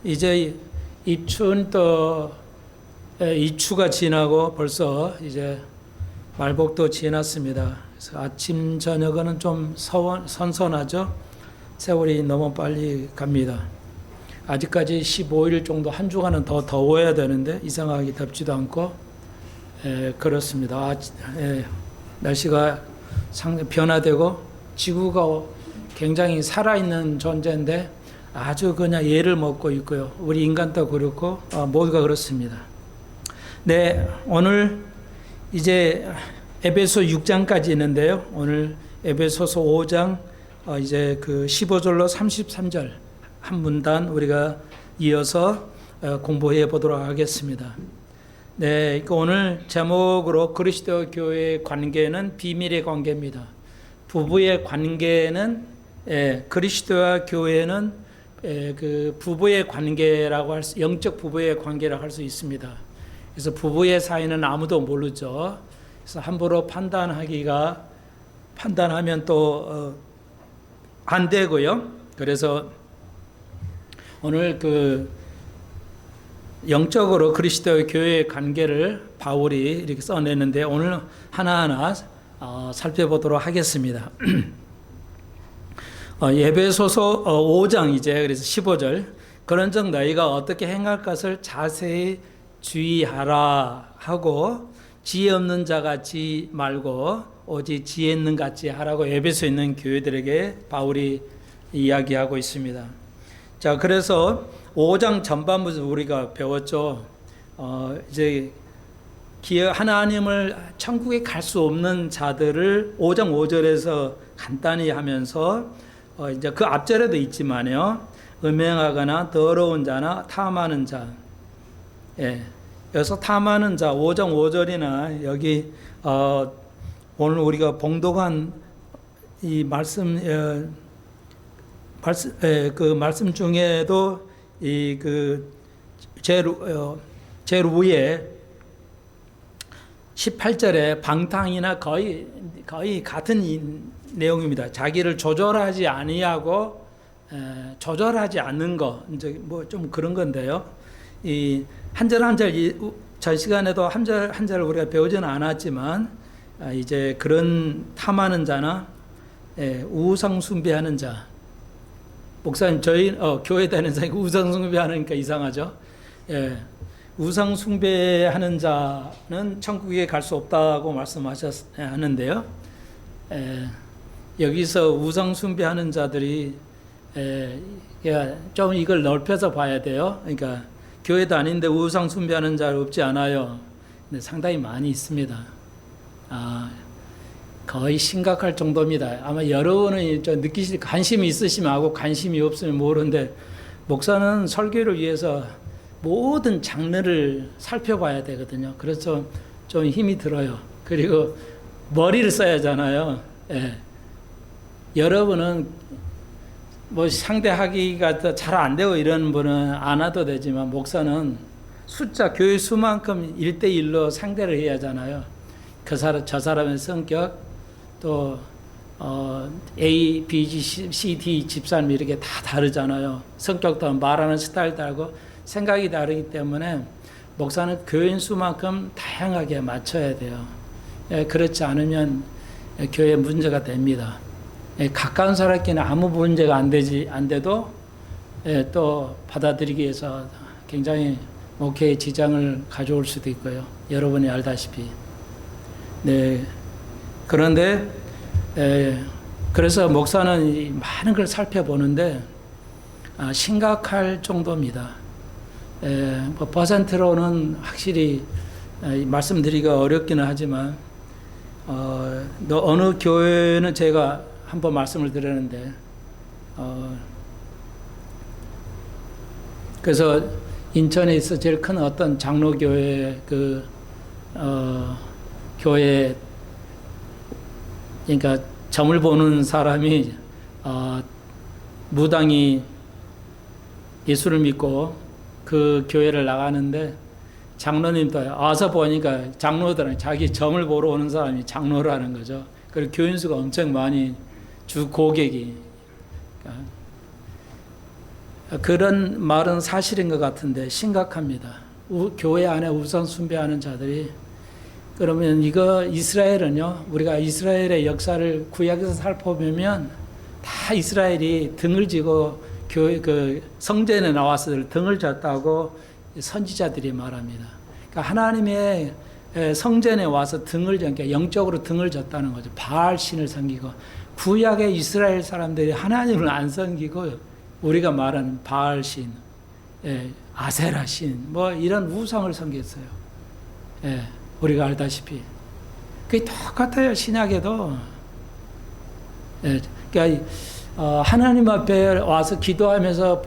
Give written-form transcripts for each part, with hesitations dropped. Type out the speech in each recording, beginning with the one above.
이제 입춘 또 이추가 지나고 벌써 이제 말복도 지났습니다. 그래서 아침 저녁은 좀 선선하죠. 세월이 너무 빨리 갑니다. 아직까지 15일 정도 한 주간은 더 더워야 되는데 이상하게 덥지도 않고 그렇습니다. 날씨가 상당히 변화되고 지구가 굉장히 살아있는 존재인데 아주 그냥 예를 먹고 있고요. 우리 인간도 그렇고 모두가 그렇습니다. 네, 오늘 이제 에베소 6장까지 있는데요. 오늘 에베소서 5장 이제 그 15절로 33절 한 문단 우리가 이어서 공부해 보도록 하겠습니다. 네, 오늘 제목으로 그리스도 교회의 관계는 비밀의 관계입니다. 부부의 관계는 그리스도와 교회는 그 부부의 관계라고 영적 부부의 관계라고 할 수 있습니다. 그래서 부부의 사이는 아무도 모르죠. 그래서 함부로 판단하면 또 안 되고요. 그래서 오늘 그 영적으로 그리스도의 교회의 관계를 바울이 이렇게 써내는데 오늘 하나하나 살펴보도록 하겠습니다. 에베소서 5장 이제 그래서 15절 그런즉 너희가 어떻게 행할 것을 자세히 주의하라 하고 지혜 없는 자 같이 말고 오직 지혜 있는 같이 하라고 에베소에 있는 교회들에게 바울이 이야기하고 있습니다. 자, 그래서 5장 전반부터 우리가 배웠죠. 이제 하나님을 천국에 갈 수 없는 자들을 5장 5절에서 간단히 하면서 이제 그 앞절에도 있지만요. 음행하거나 더러운 자나 탐하는 자. 여기서 탐하는 자 5장 5절이나 여기 오늘 우리가 봉독한 이 그 말씀 중에도 이 그 제일 위에 18절에 방탕이나 거의 같은 내용입니다. 자기를 조절하지 아니하고 조절하지 않는 거 이제 뭐 좀 그런 건데요. 이 한 절 한 절 전 시간에도 한 절 한 절 우리가 배우지는 않았지만 이제 그런 탐하는 자나 우상 숭배하는 자. 목사님 저희 교회 다니는 사람이 우상 숭배하니까 이상하죠. 우상 숭배하는 자는 천국에 갈 수 없다고 말씀하셨는데요. 여기서 우상 숭배하는 자들이 좀 이걸 넓혀서 봐야 돼요. 그러니까 교회 다니는데 우상 숭배하는 자 없지 않아요. 근데 상당히 많이 있습니다. 거의 심각할 정도입니다. 아마 여러분은 좀 느끼실 관심이 있으시면 하고 관심이 없으면 모르는데 목사는 설교를 위해서 모든 장르를 살펴봐야 되거든요. 그래서 좀 힘이 들어요. 그리고 머리를 써야 하잖아요. 여러분은 뭐 상대하기가 잘 안 되고 이런 분은 안 와도 되지만 목사는 교회 수만큼 1대1로 상대를 해야 하잖아요. 저 사람의 성격 또 A, B, C, D 집사님 이렇게 다 다르잖아요. 성격도 말하는 스타일 다르고 생각이 다르기 때문에 목사는 교인 수만큼 다양하게 맞춰야 돼요. 그렇지 않으면 교회에 문제가 됩니다. 가까운 사람끼리는 아무 문제가 안 돼도 또 받아들이기 위해서 굉장히 목회에 지장을 가져올 수도 있고요. 여러분이 알다시피. 네. 그런데 그래서 목사는 많은 걸 살펴보는데 심각할 정도입니다. 뭐 퍼센트로는 확실히 말씀드리기가 어렵기는 하지만 어느 교회는 제가 한번 말씀을 드렸는데 그래서 인천에 있어 제일 큰 어떤 장로교회 교회 그러니까 점을 보는 사람이 무당이 예수를 믿고 그 교회를 나가는데 장로님도 와서 보니까 장로들은 자기 점을 보러 오는 사람이 장로라는 거죠. 그리고 교인 수가 엄청 많이 주 고객이 그런 말은 사실인 것 같은데 심각합니다. 교회 안에 우상 숭배하는 자들이. 그러면 이거 이스라엘은요, 우리가 이스라엘의 역사를 구약에서 살펴보면 다 이스라엘이 등을 지고 교회 그 성전에 나와서 등을 졌다고 선지자들이 말합니다. 그러니까 하나님의 성전에 와서 등을 그러니까 영적으로 등을 졌다는 거죠. 바알 신을 섬기고, 구약의 이스라엘 사람들이 하나님을 안 섬기고 우리가 말하는 바알 신, 아세라 신, 뭐 이런 우상을 섬겼어요. 우리가 알다시피 그게 똑같아요. 신약에도. 그러니까 하나님 앞에 와서 기도하면서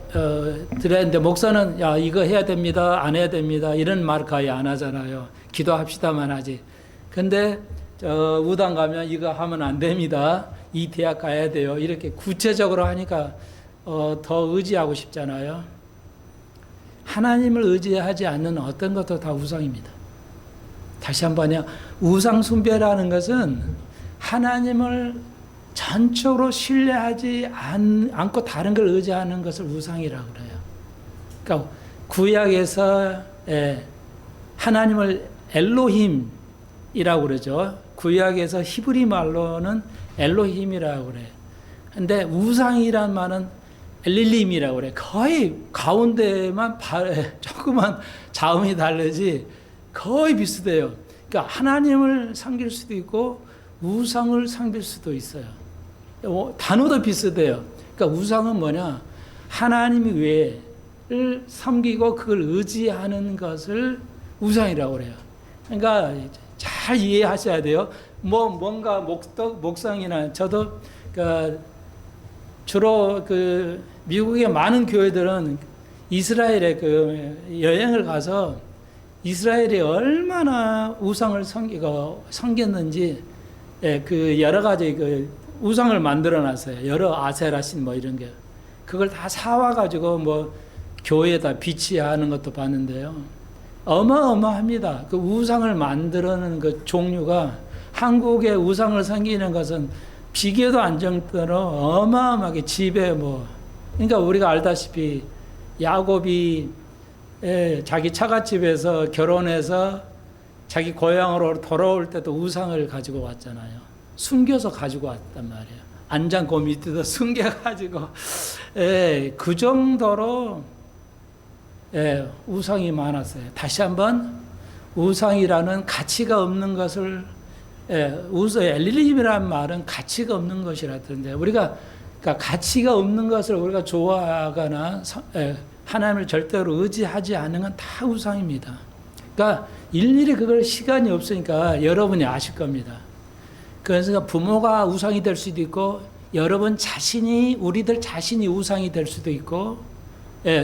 드렸는데 목사는 야 이거 해야 됩니다, 안 해야 됩니다 이런 말 거의 안 하잖아요. 기도합시다만 하지. 근데 우당 가면 이거 하면 안 됩니다, 이 대학 가야 돼요 이렇게 구체적으로 하니까 더 의지하고 싶잖아요. 하나님을 의지하지 않는 어떤 것도 다 우상입니다. 다시 한번요, 우상 숭배라는 것은 하나님을 전적으로 신뢰하지 않고 다른 걸 의지하는 것을 우상이라고 그래요. 그러니까 구약에서 하나님을 엘로힘이라고 그러죠. 구약에서 히브리 말로는 엘로힘이라고 그래요. 근데 우상이란 말은 엘릴림이라고 그래요. 거의 가운데만 조그만 자음이 다르지 거의 비슷해요. 그러니까 하나님을 섬길 수도 있고 우상을 섬길 수도 있어요. 단어도 비슷해요. 그러니까 우상은 뭐냐? 하나님 외를 섬기고 그걸 의지하는 것을 우상이라고 그래요. 그러니까 잘 이해하셔야 돼요. 뭔가 목상이나 저도 주로 미국의 많은 교회들은 이스라엘에 여행을 가서 이스라엘이 얼마나 우상을 섬겼는지 여러 가지 우상을 만들어 놨어요. 여러 아세라신 뭐 이런 게. 그걸 다 사와가지고 교회에다 비치하는 것도 봤는데요. 어마어마합니다. 그 우상을 만드는 그 종류가 한국의 우상을 섬기는 것은 비교도 안 정도로 어마어마하게 집에 그러니까 우리가 알다시피 야곱이 자기 처갓집에서 결혼해서 자기 고향으로 돌아올 때도 우상을 가지고 왔잖아요. 숨겨서 가지고 왔단 말이에요. 안장고 밑에도 숨겨가지고 그 정도로 우상이 많았어요. 다시 한번 우상이라는 가치가 없는 것을 엘릴림이라는 말은 가치가 없는 것이라던데 우리가 그러니까 가치가 없는 것을 우리가 좋아하거나 하나님을 절대로 의지하지 않는 건 다 우상입니다. 그러니까 일일이 그걸 시간이 없으니까 여러분이 아실 겁니다. 그래서 부모가 우상이 될 수도 있고 여러분 자신이 우리들 자신이 우상이 될 수도 있고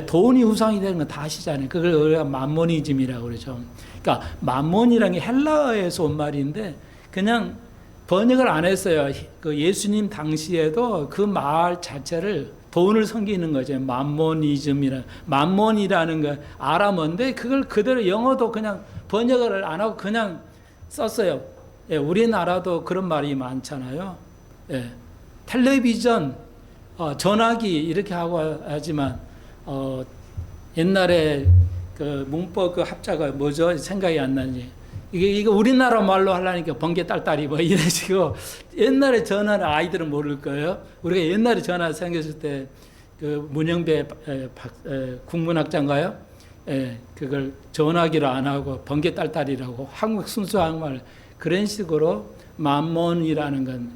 돈이 우상이 되는 건 다 아시잖아요. 그걸 우리가 맘모니즘이라고 그러죠. 그러니까 맘몬이라는 게 헬라어에서 온 말인데 그냥 번역을 안 했어요. 그 예수님 당시에도 그 말 자체를 돈을 섬기는 거죠. 맘몬이라는 거 아람어인데 그걸 그대로 영어도 그냥 번역을 안 하고 그냥 썼어요. 우리나라도 그런 말이 많잖아요. 텔레비전, 전화기 이렇게 하고 하지만 옛날에 그 문법 그 합자가 뭐죠? 생각이 안 나지. 이게 우리나라 말로 하려니까 번개 딸딸이 뭐 이런 식으로 옛날에 전화를 아이들은 모를 거예요. 우리가 옛날에 전화 생겼을 때 그 문영배 국문학자인가요? 그걸 전화기로 안 하고 번개 딸딸이라고 한국 순수 한국말 그런 식으로 맘몬이라는 건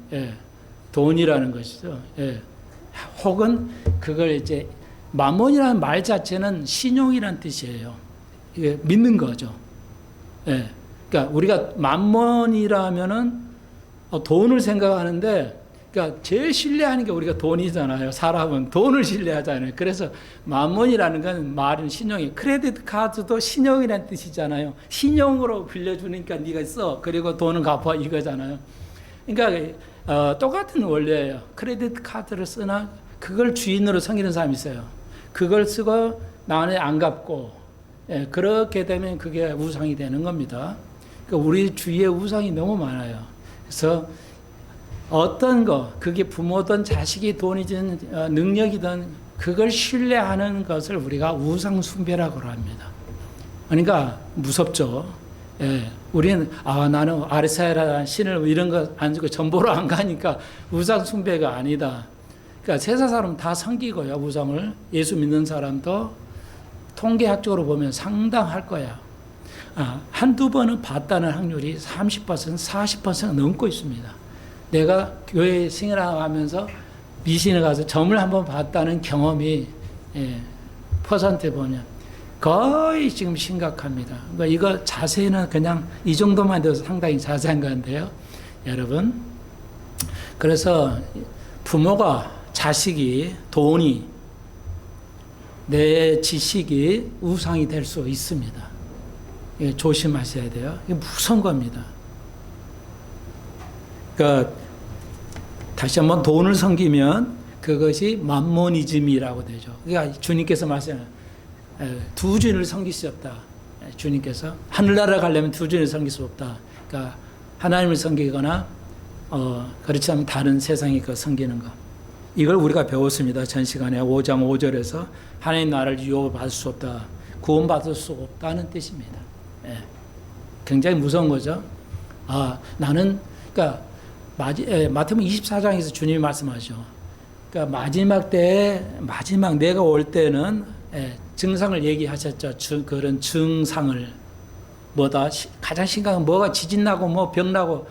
돈이라는 것이죠. 혹은 그걸 이제 맘몬이라는 말 자체는 신용이라는 뜻이에요. 이게 믿는 거죠. 그러니까 우리가 맘몬이라면은 돈을 생각하는데, 그러니까 제일 신뢰하는 게 우리가 돈이잖아요. 사람은 돈을 신뢰하잖아요. 그래서 맘몬이라는 건 말은 신용이, 크레디트 카드도 신용이라는 뜻이잖아요. 신용으로 빌려주니까 네가 써. 그리고 돈은 갚아 이거잖아요. 그러니까 똑같은 원리예요. 크레디트 카드를 쓰나 그걸 주인으로 섬기는 사람이 있어요. 그걸 쓰고 나는 안 갚고 그렇게 되면 그게 우상이 되는 겁니다. 그러니까 우리 주위에 우상이 너무 많아요. 그래서 어떤 거, 그게 부모든 자식이 돈이든 능력이든 그걸 신뢰하는 것을 우리가 우상 숭배라고 합니다. 그러니까 무섭죠. 예, 우리는 나는 아르사라는 신을 이런 거 안 주고 전보로 안 가니까 우상 숭배가 아니다. 그러니까 세상 사람 다 섬기고요. 우상을 예수 믿는 사람도 통계학적으로 보면 상당할 거야. 한두 번은 봤다는 확률이 30%, 40% 넘고 있습니다. 내가 교회 생활하면서 미신에 가서 점을 한번 봤다는 경험이 퍼센트 보면 거의 지금 심각합니다. 그러니까 이거 자세히는 그냥 이 정도만 돼도 상당히 자세한 건데요. 여러분, 그래서 부모가 자식이 돈이 내 지식이 우상이 될 수 있습니다. 조심하셔야 돼요. 이게 무서운 겁니다. 그러니까 다시 한번 돈을 섬기면 그것이 맘모니즘이라고 되죠. 그러니까 주님께서 말씀하시는 두 주인을 섬길 수 없다. 주님께서 하늘나라 가려면 두 주인을 섬길 수 없다. 그러니까 하나님을 섬기거나 그렇지 않으면 다른 세상에 그 섬기는 것. 이걸 우리가 배웠습니다. 전 시간에 5장 5절에서 하나님 나라를 유업받을 수 없다. 구원받을 수 없다는 뜻입니다. 굉장히 무서운 거죠. 나는 그러니까 마태복음 24장에서 주님이 말씀하죠. 그러니까 마지막 내가 올 때는 증상을 얘기하셨죠. 그런 증상을 뭐다 가장 심각한 뭐가 지진 나고 뭐 병 나고.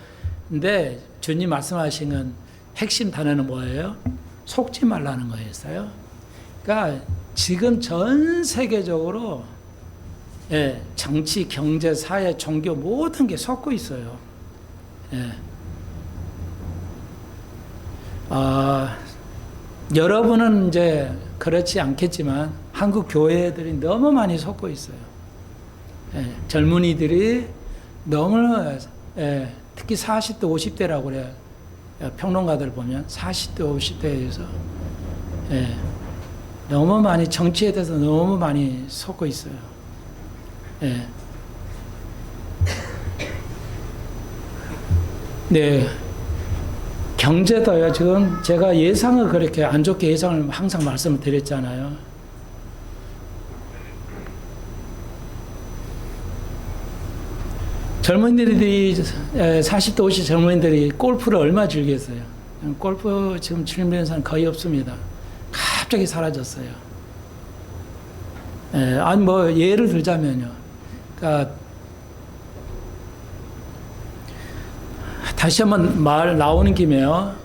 근데 주님 말씀하신 건 핵심 단어는 뭐예요? 속지 말라는 거였어요. 그러니까 지금 전 세계적으로 정치, 경제, 사회, 종교 모든 게 섞고 있어요. 여러분은 이제 그렇지 않겠지만 한국 교회들이 너무 많이 섞고 있어요. 젊은이들이 너무 특히 40대, 50대라고 그래요. 평론가들 보면 40대, 50대에서 너무 많이 정치에 대해서 너무 많이 섞고 있어요. 네, 경제도요. 지금 제가 예상을 그렇게 안 좋게 예상을 항상 말씀을 드렸잖아요. 젊은이들이 40대 50 젊은이들이 골프를 얼마 즐겼어요. 골프 지금 즐기는 사람 거의 없습니다. 갑자기 사라졌어요. 아니 뭐 예를 들자면요. 그러니까 다시 한번 말 나오는 김에요.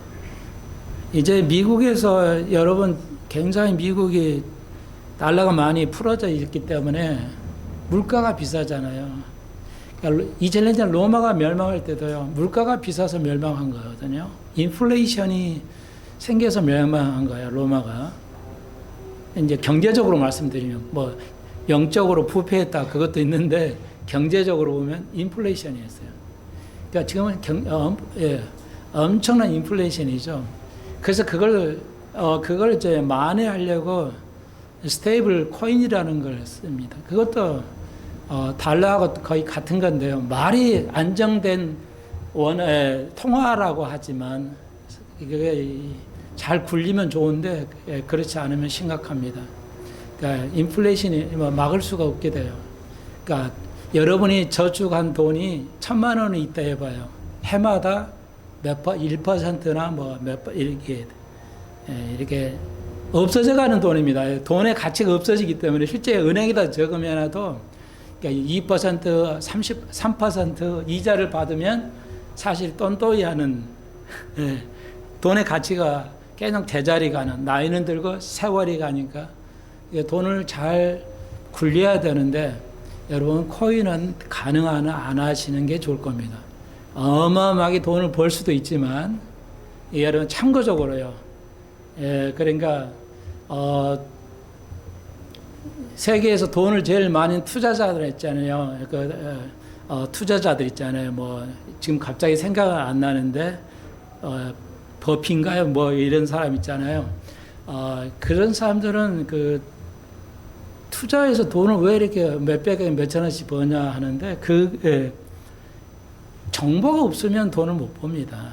이제 미국에서 여러분 굉장히 미국이 달러가 많이 풀어져 있기 때문에 물가가 비싸잖아요. 이전에 로마가 멸망할 때도요, 물가가 비싸서 멸망한 거거든요. 인플레이션이 생겨서 멸망한 거예요, 로마가. 이제 경제적으로 말씀드리면, 뭐, 영적으로 부패했다, 그것도 있는데, 경제적으로 보면 인플레이션이었어요. 그러니까 지금은 엄청난 인플레이션이죠. 그래서 그걸 이제 만회하려고 스테이블 코인이라는 걸 씁니다. 그것도 달러하고 거의 같은 건데요. 말이 안정된 통화라고 하지만 이게 잘 굴리면 좋은데 그렇지 않으면 심각합니다. 그러니까 인플레이션이 막을 수가 없게 돼요. 그러니까 여러분이 저축한 돈이 1,000만 원이 있다 해봐요. 해마다 1%나 뭐 이렇게 없어져 가는 돈입니다. 돈의 가치가 없어지기 때문에 실제 은행에다 적으면도 2%, 33% 이자를 받으면 사실 똔똔이 하는 돈의 가치가 계속 제자리 가는, 나이는 들고 세월이 가니까 돈을 잘 굴려야 되는데 여러분 코인은 가능한 한 안 하시는 게 좋을 겁니다. 어마어마하게 돈을 벌 수도 있지만 여러분 참고적으로요. 그러니까 세계에서 돈을 제일 많이 투자자들 있잖아요. 투자자들 있잖아요. 뭐 지금 갑자기 생각은 안 나는데 버핀가요? 뭐 이런 사람 있잖아요. 그런 사람들은 그 투자해서 돈을 왜 이렇게 몇백에 몇천 원씩 버냐 하는데 정보가 없으면 돈을 못 법니다.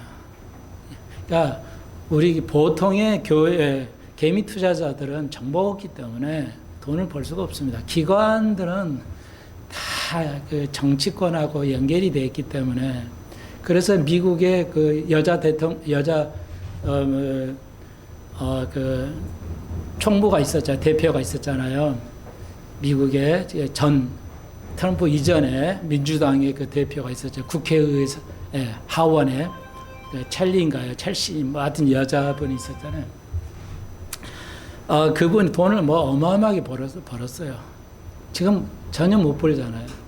그러니까 우리 보통의 개미 투자자들은 정보가 없기 때문에 돈을 벌 수가 없습니다. 기관들은 다 그 정치권하고 연결이 되어 있기 때문에 그래서 미국의 그 여자 그 총무가 있었죠. 대표가 있었잖아요. 미국의 전 트럼프 이전에 민주당의 그 대표가 있었죠. 국회의사 하원에 첼리인가요? 첼시 뭐 하여튼 여자분이 있었잖아요. 그분이 돈을 뭐 어마어마하게 벌었어요. 지금 전혀 못 벌잖아요.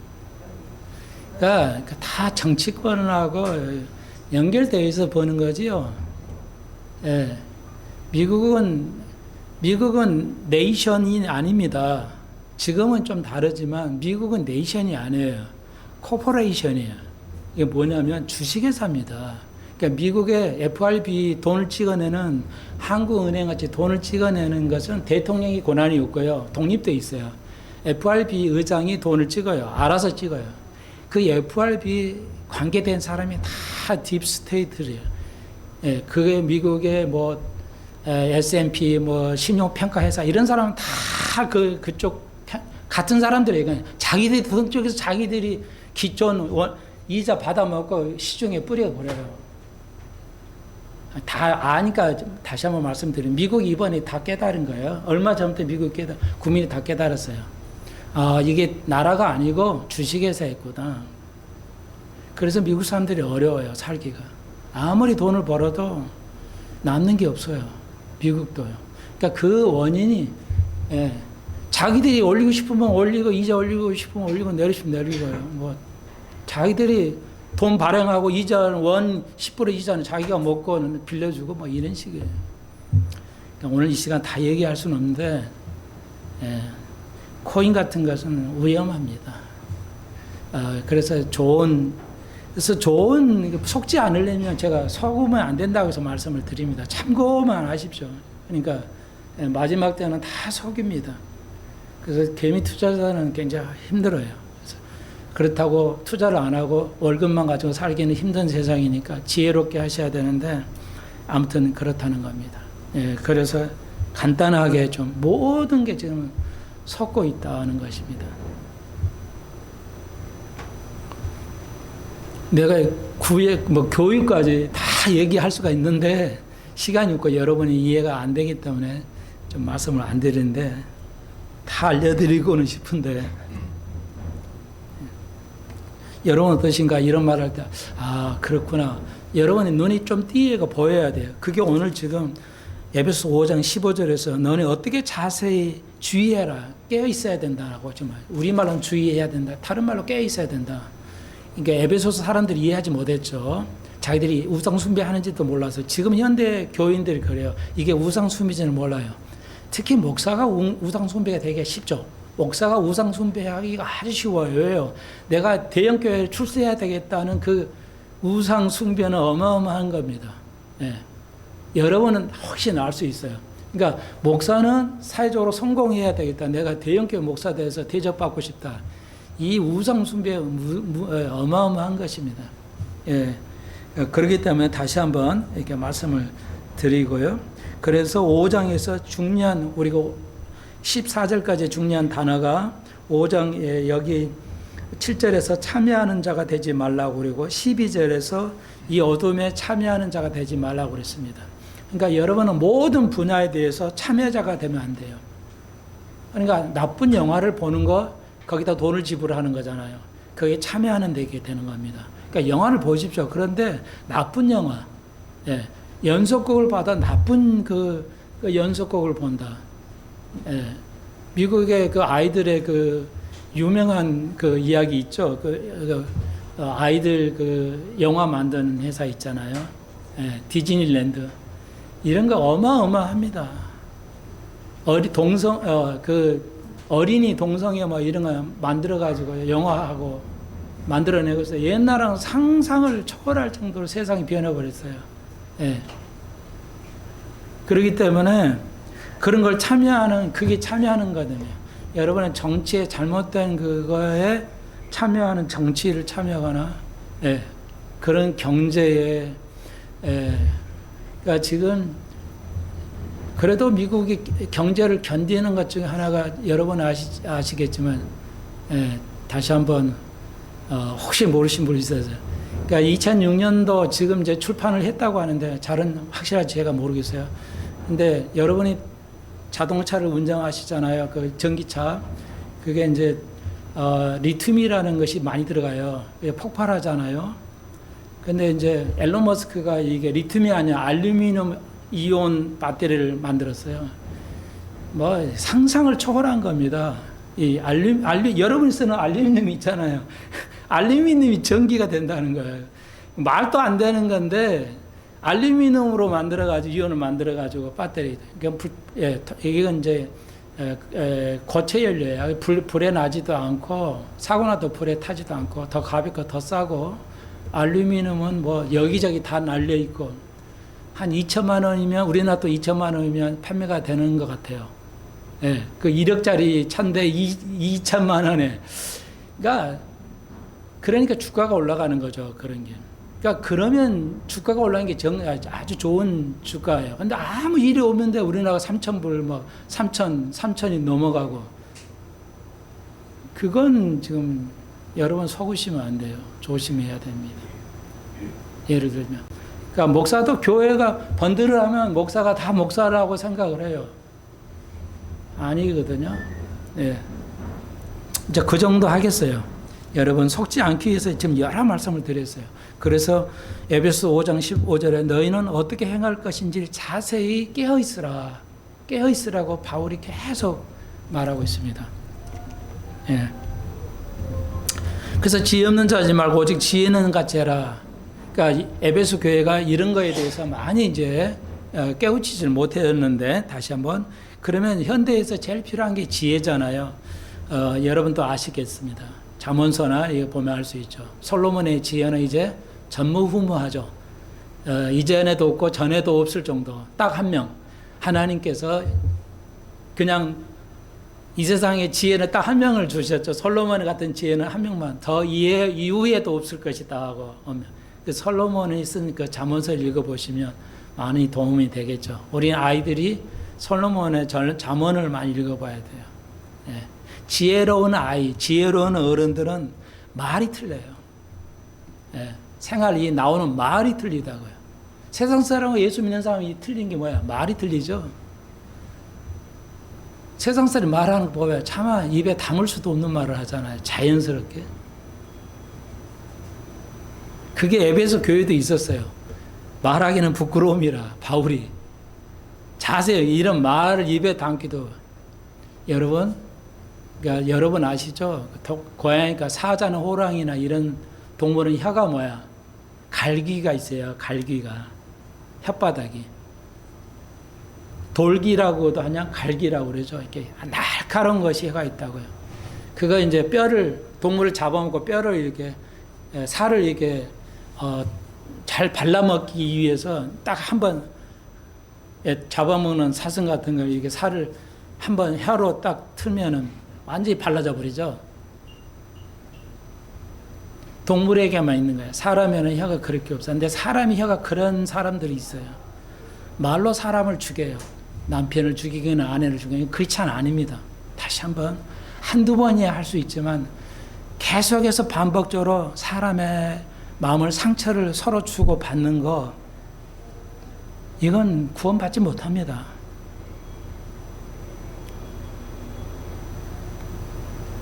그러니까 다 정치권하고 연결되어 있어 버는 거지요. 예. 미국은 네이션이 아닙니다. 지금은 좀 다르지만 미국은 네이션이 아니에요. 코퍼레이션이에요. 이게 뭐냐면 주식회사입니다. 그러니까 미국의 FRB 돈을 찍어내는 한국은행 같이 돈을 찍어내는 것은 대통령이 권한이 없고요. 독립되어 있어요. FRB 의장이 돈을 찍어요. 알아서 찍어요. 그 FRB 관계된 사람이 다 딥스테이트래요. 예, 그게 미국의 뭐 S&P 뭐 신용평가회사 이런 사람은 다 그쪽 같은 사람들이에요. 자기들이 돈 쪽에서 자기들이 기존 이자 받아먹고 시중에 뿌려버려요. 다 아니까 다시 한번 말씀드리면 미국이 이번에 다 깨달은 거예요. 얼마 전부터 국민이 다 깨달았어요. 이게 나라가 아니고 주식회사였구나. 그래서 미국 사람들이 어려워요, 살기가. 아무리 돈을 벌어도 남는 게 없어요. 미국도요. 그러니까 그 원인이, 자기들이 올리고 싶으면 올리고, 이자 올리고 싶으면 올리고, 내리시면 내리고요. 뭐, 자기들이 돈 발행하고 이자는 10% 이자는 자기가 먹고 빌려주고 뭐 이런 식이에요. 그러니까 오늘 이 시간 다 얘기할 수는 없는데, 코인 같은 것은 위험합니다. 그래서 속지 않으려면 제가 속으면 안 된다고 해서 말씀을 드립니다. 참고만 하십시오. 그러니까 마지막 때는 다 속입니다. 그래서 개미 투자자는 굉장히 힘들어요. 그렇다고 투자를 안 하고 월급만 가지고 살기는 힘든 세상이니까 지혜롭게 하셔야 되는데 아무튼 그렇다는 겁니다. 그래서 간단하게 좀 모든 게 지금 섞고 있다는 것입니다. 내가 교육까지 다 얘기할 수가 있는데 시간이 없고 여러분이 이해가 안 되기 때문에 좀 말씀을 안 드리는데 다 알려드리고는 싶은데 여러분 어떠신가 이런 말 할 때 그렇구나. 여러분의 눈이 좀 띄어가 보여야 돼요. 그게 오늘 지금 에베소 5장 15절에서 너네 어떻게 자세히 주의해라. 깨어 있어야 된다라고 정말 우리말로는 주의해야 된다. 다른 말로 깨어 있어야 된다. 그러니까 에베소서 사람들이 이해하지 못했죠. 자기들이 우상 숭배하는지도 몰라서 지금 현대 교인들이 그래요. 이게 우상 숭배인지는 몰라요. 특히 목사가 우상 숭배가 되게 쉽죠. 목사가 우상 숭배하기가 아주 쉬워요. 왜요? 내가 대형교회에 출세해야 되겠다는 그 우상 숭배는 어마어마한 겁니다. 여러분은 훨씬 알 수 있어요. 그러니까 목사는 사회적으로 성공해야 되겠다. 내가 대형교회 목사 돼서 대접받고 싶다. 이 우상 숭배 어마어마한 것입니다. 그렇기 때문에 다시 한번 이렇게 말씀을 드리고요. 그래서 5장에서 중요한 우리가 14절까지 중요한 단어가 5장 여기 7절에서 참여하는 자가 되지 말라고 그리고 12절에서 이 어둠에 참여하는 자가 되지 말라고 그랬습니다. 그러니까 여러분은 모든 분야에 대해서 참여자가 되면 안 돼요. 그러니까 나쁜 영화를 보는 거 거기다 돈을 지불하는 거잖아요. 거기에 참여하는 되게 되는 겁니다. 그러니까 영화를 보십시오. 그런데 나쁜 영화, 연속극을 받아 나쁜 그 연속극을 본다. 미국의 그 아이들의 그 유명한 그 이야기 있죠. 아이들 그 영화 만드는 회사 있잖아요. 디즈니랜드. 이런 거 어마어마합니다. 어린이 동성애 뭐 이런 거 만들어가지고 영화하고 만들어내고 있어요. 옛날은 상상을 초월할 정도로 세상이 변해버렸어요. 그렇기 때문에 그런 걸 그게 참여하는 거거든요. 여러분은 정치에 잘못된 그거에 참여하는 정치를 참여하거나, 그런 경제에, 그러니까 지금 그래도 미국이 경제를 견디는 것 중에 하나가 여러분 아시겠지만, 다시 한번 혹시 모르신 분 있어서, 그러니까 2006년도 지금 이제 출판을 했다고 하는데 잘은 확실하지 제가 모르겠어요. 근데 여러분이 자동차를 운전하시잖아요. 그 전기차. 그게 이제 리튬이라는 것이 많이 들어가요. 폭발하잖아요. 근데 이제 앨런 머스크가 이게 리튬이 아니라 알루미늄 이온 배터리를 만들었어요. 뭐 상상을 초월한 겁니다. 이 여러분이 쓰는 알루미늄이 있잖아요. 알루미늄이 전기가 된다는 거예요. 말도 안 되는 건데 알루미늄으로 만들어가지고 이온을 만들어가지고 배터리. 이건 이제 고체 연료예요. 불에 나지도 않고 사고 나도 불에 타지도 않고 더 가볍고 더 싸고 알루미늄은 뭐 여기저기 다 날려 있고 한 2천만 원이면 우리나라 또 2천만 원이면 판매가 되는 것 같아요. 예, 그 1억짜리 차인데 2천만 원에. 그러니까 주가가 올라가는 거죠. 그런 게. 그러니까 그러면 주가가 올라가는 게 아주 좋은 주가예요. 근데 아무 일이 없는데 우리나라가 3,000불, 뭐 3,000이 넘어가고 그건 지금 여러분 속으시면 안 돼요. 조심해야 됩니다. 예를 들면. 그러니까 목사도 교회가 번들을 하면 목사가 다 목사라고 생각을 해요. 아니거든요. 예. 이제 그 정도 하겠어요. 여러분 속지 않기 위해서 지금 여러 말씀을 드렸어요. 그래서 에베소 5장 15절에 너희는 어떻게 행할 것인지 자세히 깨어있으라. 깨어있으라고 바울이 계속 말하고 있습니다. 예. 그래서 지혜 없는 자지 말고 오직 지혜는 같이 해라. 그러니까 에베소 교회가 이런 거에 대해서 많이 이제 깨우치지를 못했는데 다시 한번 그러면 현대에서 제일 필요한 게 지혜잖아요. 여러분도 아시겠습니다. 잠언서나 이거 보면 알 수 있죠. 솔로몬의 지혜는 이제 전무후무하죠. 이전에도 없고 전에도 없을 정도. 딱 한 명. 하나님께서 그냥 이 세상의 지혜는 딱 한 명을 주셨죠. 솔로몬 같은 지혜는 한 명만. 더 이후에도 없을 것이다 하고. 그 솔로몬이 쓴 그 잠언서를 읽어보시면 많이 도움이 되겠죠. 우리 아이들이 솔로몬의 잠언을 많이 읽어봐야 돼요. 예. 지혜로운 아이, 지혜로운 어른들은 말이 틀려요. 예. 생활이 나오는 말이 틀리다고요. 세상 사람과 예수 믿는 사람이 틀린 게 뭐야? 말이 틀리죠. 세상 사람이 말하는 거 보면 차마 입에 담을 수도 없는 말을 하잖아요. 자연스럽게. 그게 에베소 교회도 있었어요. 말하기는 부끄러움이라 바울이 자세히 이런 말을 입에 담기도. 여러분, 그러니까 여러분 아시죠? 고양이가 사자나 호랑이나 이런 동물은 혀가 뭐야? 갈기가 있어요. 갈기가 혓바닥이 돌기라고도 하냐 갈기라고 그러죠. 이렇게 날카로운 것이 혀가 있다고요. 그거 이제 뼈를 동물을 잡아먹고 뼈를 이렇게 살을 이렇게 잘 발라먹기 위해서 딱 한번 잡아먹는 사슴 같은 걸 이렇게 살을 한번 혀로 딱 틀면은 완전히 발라져 버리죠. 동물에게만 있는 거예요. 사람에는 혀가 그렇게 없어요. 근데 사람이 혀가 그런 사람들이 있어요. 말로 사람을 죽여요. 남편을 죽이거나 아내를 죽이거나 그렇지는 아닙니다. 다시 한번 한두 번이야 할 수 있지만 계속해서 반복적으로 사람의 마음을 상처를 서로 주고 받는 거 이건 구원받지 못합니다.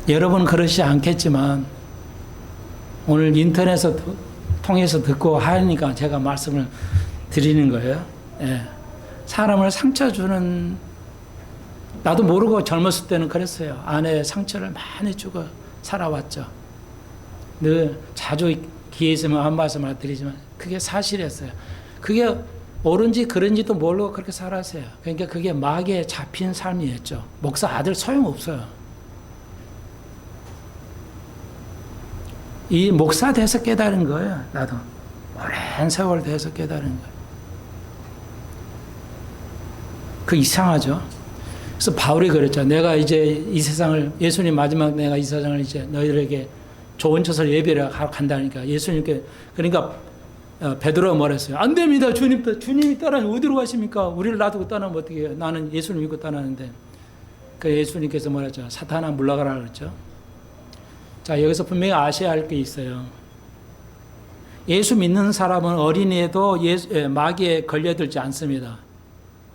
여러분은 그러시지 않겠지만 오늘 인터넷을 통해서 듣고 하니까 제가 말씀을 드리는 거예요. 예. 사람을 상처 주는 나도 모르고 젊었을 때는 그랬어요. 아내의 상처를 많이 주고 살아왔죠. 늘 자주 기회 있으면 한 말씀을 드리지만 그게 사실이었어요. 그게 옳은지 그런지도 모르고 그렇게 살았어요. 그러니까 그게 마귀에 잡힌 삶이었죠. 목사 아들 소용없어요. 이 목사 돼서 깨달은 거예요. 나도 오랜 세월 돼서 깨달은 거예요. 그 이상하죠. 그래서 바울이 그랬죠. 내가 이제 이 세상을 예수님 마지막 내가 이 세상을 이제 너희들에게 좋은 처소를 예비하러 간다니까 예수님께 그러니까 베드로가 말했어요. 안 됩니다. 주님이 떠나면 어디로 가십니까? 우리를 놔두고 떠나면 어떻게 해요? 나는 예수를 믿고 떠나는데. 그 예수님께서 뭐랬죠? 사탄아 물러가라 그랬죠. 자, 여기서 분명히 아셔야 할 게 있어요. 예수 믿는 사람은 어린이에도 마귀에 걸려들지 않습니다.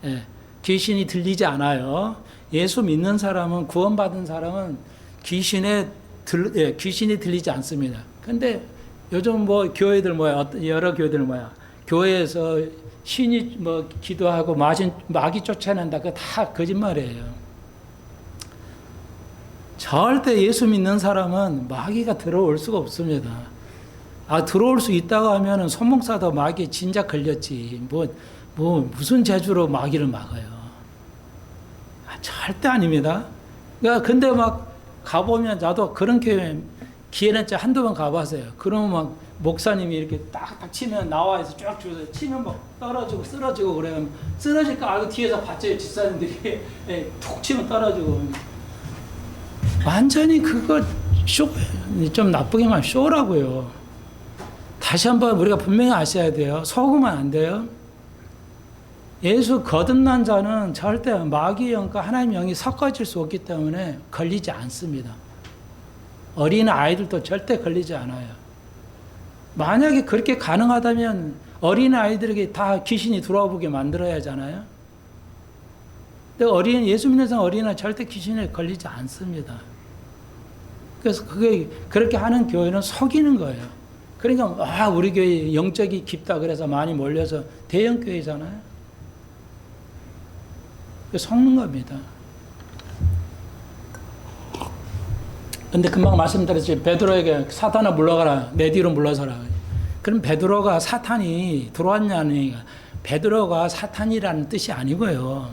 예, 귀신이 들리지 않아요. 예수 믿는 사람은, 구원받은 사람은 귀신이 들리지 않습니다. 근데 요즘 뭐 교회들 여러 교회들 교회에서 신이 기도하고 마귀 쫓아낸다. 그거 다 거짓말이에요. 절대 예수 믿는 사람은 마귀가 들어올 수가 없습니다. 들어올 수 있다고 하면은 손목사도 마귀에 진작 걸렸지. 무슨 재주로 마귀를 막아요. 절대 아닙니다. 그러니까 근데 막 가보면 나도 그런 교회 기회는 한두 번 가봤어요. 그러면 막 목사님이 이렇게 딱딱 치면 나와서 쭉 주워서 치면 막 떨어지고 쓰러지고 그래요. 쓰러질까 알고 뒤에서 봤죠. 집사님들이 툭 치면 떨어지고. 완전히 그거 좀 나쁘게 말하면 쇼라고요. 다시 한번 우리가 분명히 아셔야 돼요. 속으면 안 돼요. 예수 거듭난 자는 절대 마귀의 영과 하나님의 영이 섞어질 수 없기 때문에 걸리지 않습니다. 어린 아이들도 절대 걸리지 않아요. 만약에 그렇게 가능하다면 어린 아이들에게 다 귀신이 들어와 보게 만들어야 하잖아요. 근데 예수 믿는 사람 어린아이 절대 귀신에 걸리지 않습니다. 그래서 그렇게 하는 교회는 속이는 거예요. 그러니까 우리 교회 영적이 깊다 그래서 많이 몰려서 대형 교회잖아요. 속는 겁니다. 근데 금방 말씀드렸지. 베드로에게 사탄아 물러가라. 내 뒤로 물러서라. 그럼 베드로가 사탄이 들어왔냐는 베드로가 사탄이라는 뜻이 아니고요.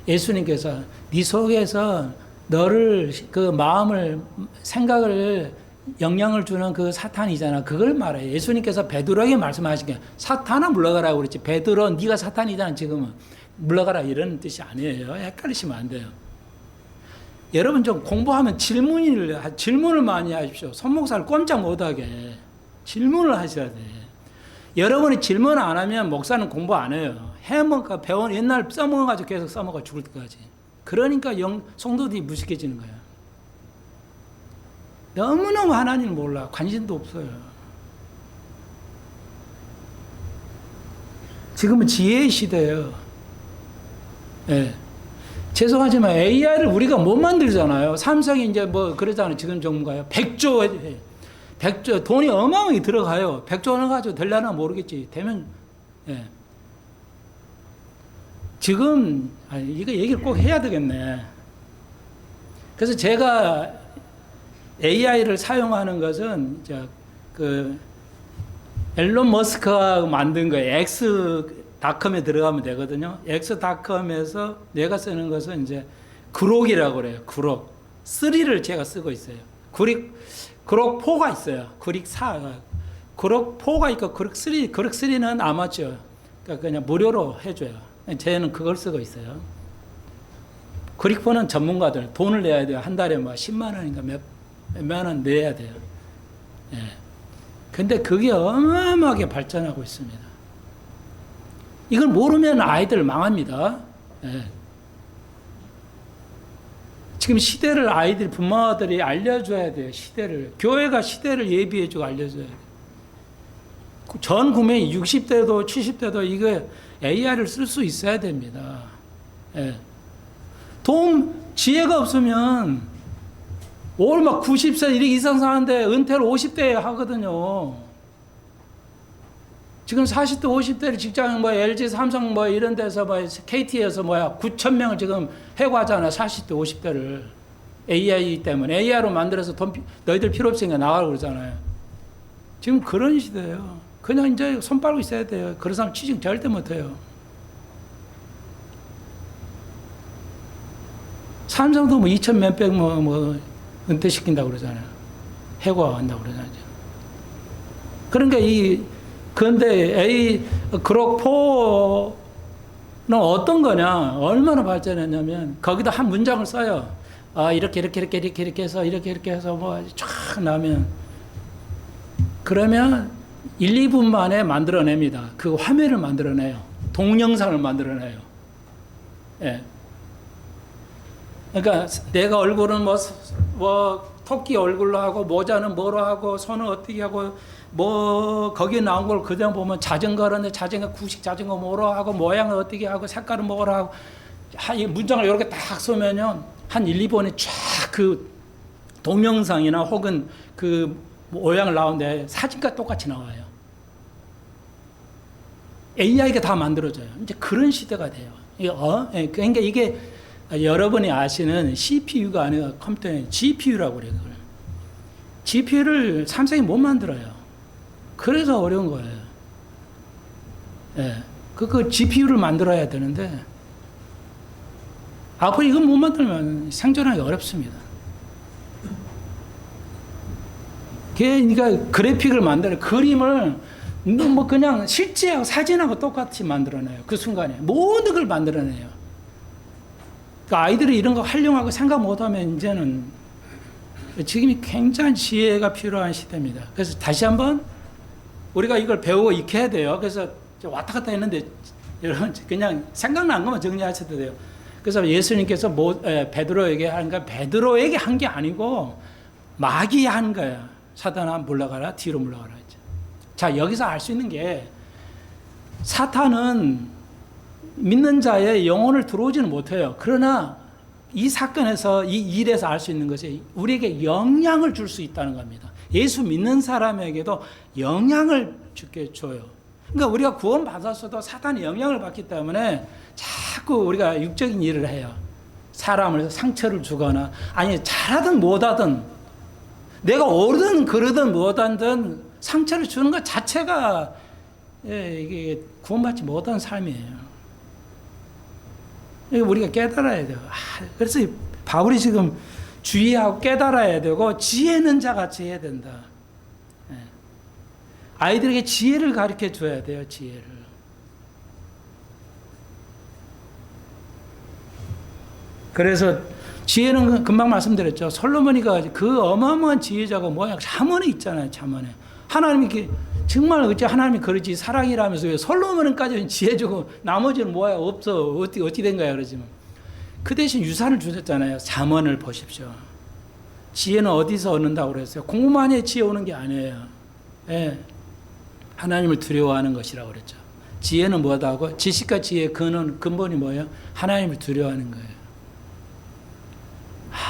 예수님께서 네 속에서 너를 그 마음을 생각을 영향을 주는 그 사탄이잖아. 그걸 말해요. 예수님께서 베드로에게 말씀하신 게 사탄아 물러가라고 그랬지. 베드로 네가 사탄이잖아 지금은. 물러가라 이런 뜻이 아니에요. 헷갈리시면 안 돼요. 여러분 좀 공부하면 질문을 많이 하십시오. 손목사를 꼼짝 못하게 질문을 하셔야 돼. 여러분이 질문 안 하면 목사는 공부 안 해요. 해먹으니까 옛날 써먹어가지고 계속 써먹어 죽을 때까지. 그러니까 성도들이 무식해지는 거야. 너무너무 하나님을 몰라. 관심도 없어요. 지금은 지혜의 시대예요. 예. 죄송하지만 AI를 우리가 못 만들잖아요. 삼성이 이제 그러잖아요. 지금 정부가요. 100조 돈이 어마어마하게 들어가요. 100조 원 가지고 되려나 모르겠지. 되면 예. 지금 이거 얘기를 꼭 해야 되겠네. 그래서 제가 AI를 사용하는 것은 앨런 머스크가 만든 거예요. X닷컴에 들어가면 되거든요. X닷컴에서 내가 쓰는 것은 이제 그록이라고 그래요. 그록 3를 제가 쓰고 있어요. 그록 4가 있어요. 그릭 4가 그록 4가 있고 그록 3는 아마추어. 그러니까 그냥 무료로 해줘요. 저는 그걸 쓰고 있어요. 그릭 4는 전문가들 돈을 내야 돼요. 한 달에 10만 원인가 몇만 원 내야 돼요. 예. 근데 그게 어마어마하게 발전하고 있습니다. 이걸 모르면 아이들 망합니다. 예. 지금 시대를 부모들이 알려줘야 돼요. 교회가 시대를 예비해주고 알려줘야 돼요. 전 국민이 60대도 70대도 이거 AI를 쓸 수 있어야 됩니다. 예. 지혜가 없으면 막 90세 이상 사는데 은퇴를 50대에 하거든요. 지금 40대, 50대를 직장 LG, 삼성 이런 데서 KT에서 9,000명을 지금 해고하잖아요. 40대, 50대를. AI 때문에. AI로 만들어서 너희들 필요 없으니까 나가라고 그러잖아요. 지금 그런 시대예요. 그냥 이제 손 빨고 있어야 돼요. 그런 사람 취직 절대 못해요. 삼성도 2,000 몇백 은퇴시킨다고 그러잖아요. 해고한다고 그러잖아요. 그러니까 그런데 그록4는 어떤 거냐, 얼마나 발전했냐면, 거기다 한 문장을 써요. 이렇게 해서, 이렇게 해서 쫙 나면, 그러면 1, 2분 만에 만들어냅니다. 그 화면을 만들어내요. 동영상을 만들어내요. 예. 그러니까 내가 얼굴은 뭐 토끼 얼굴로 하고 모자는 뭐로 하고 손은 어떻게 하고 뭐 거기에 나온 걸 그냥 보면 자전거라는데 자전거 구식 자전거 뭐로 하고 모양을 어떻게 하고 색깔은 뭐로 하고 이 문장을 이렇게 딱 쓰면요 한 1, 2번에 쫙 그 동영상이나 혹은 그 모양을 나오는데 사진과 똑같이 나와요. AI가 다 만들어져요. 이제 그런 시대가 돼요. 그러니까 이게 여러분이 아시는 CPU가 아니라 컴퓨터에 GPU라고 그래요. 그걸. GPU를 삼성이 못 만들어요. 그래서 어려운 거예요. 예. 그 GPU를 만들어야 되는데 앞으로 이건 못 만들면 생존하기 어렵습니다. 그러니까 그래픽을 만들어 그림을 뭐 그냥 실제하고 사진하고 똑같이 만들어내요. 그 순간에 모든 걸 만들어내요. 그러니까 아이들이 이런 거 활용하고 생각 못하면 이제는 지금이 굉장히 지혜가 필요한 시대입니다. 그래서 다시 한번 우리가 이걸 배우고 익혀야 돼요. 그래서 왔다 갔다 했는데 여러분 그냥 생각난 것만 정리하셔도 돼요. 그래서 예수님께서 베드로에게 한 거 베드로에게 한 게 아니고 마귀에 한 거야. 사탄아 물러가라 뒤로 물러가라 했죠. 자 여기서 알 수 있는 게 사탄은 믿는 자의 영혼을 들어오지는 못해요. 그러나 이 사건에서 이 일에서 알 수 있는 것이 우리에게 영향을 줄 수 있다는 겁니다. 예수 믿는 사람에게도 영향을 주게 줘요. 그러니까 우리가 구원 받았어도 사탄의 영향을 받기 때문에 자꾸 우리가 육적인 일을 해요. 사람을 상처를 주거나 아니 잘하든 못하든 내가 옳든 그러든 못하든 상처를 주는 것 자체가 이게 구원받지 못한 삶이에요. 우리가 깨달아야 돼요. 그래서 바울이 지금 주의하고 깨달아야 되고 지혜 있는 자같이 해야 된다. 아이들에게 지혜를 가르쳐 줘야 돼요. 지혜를. 그래서 지혜는 금방 말씀드렸죠. 솔로몬이가 그 어마어마한 지혜자가 뭐야? 잠언에 있잖아요. 잠언에. 하나님이 정말 어찌 하나님이 그러지 사랑이라면서 왜 솔로몬까지는 지혜 주고 나머지는 뭐야? 없어. 어찌 된 거야? 그러지만. 그 대신 유산을 주셨잖아요. 잠언을 보십시오. 지혜는 어디서 얻는다고 그랬어요? 공부만 해 지혜 오는 게 아니에요. 예. 하나님을 두려워하는 것이라고 그랬죠. 지혜는 뭐다고? 지식과 지혜의 근본이 뭐예요? 하나님을 두려워하는 거예요.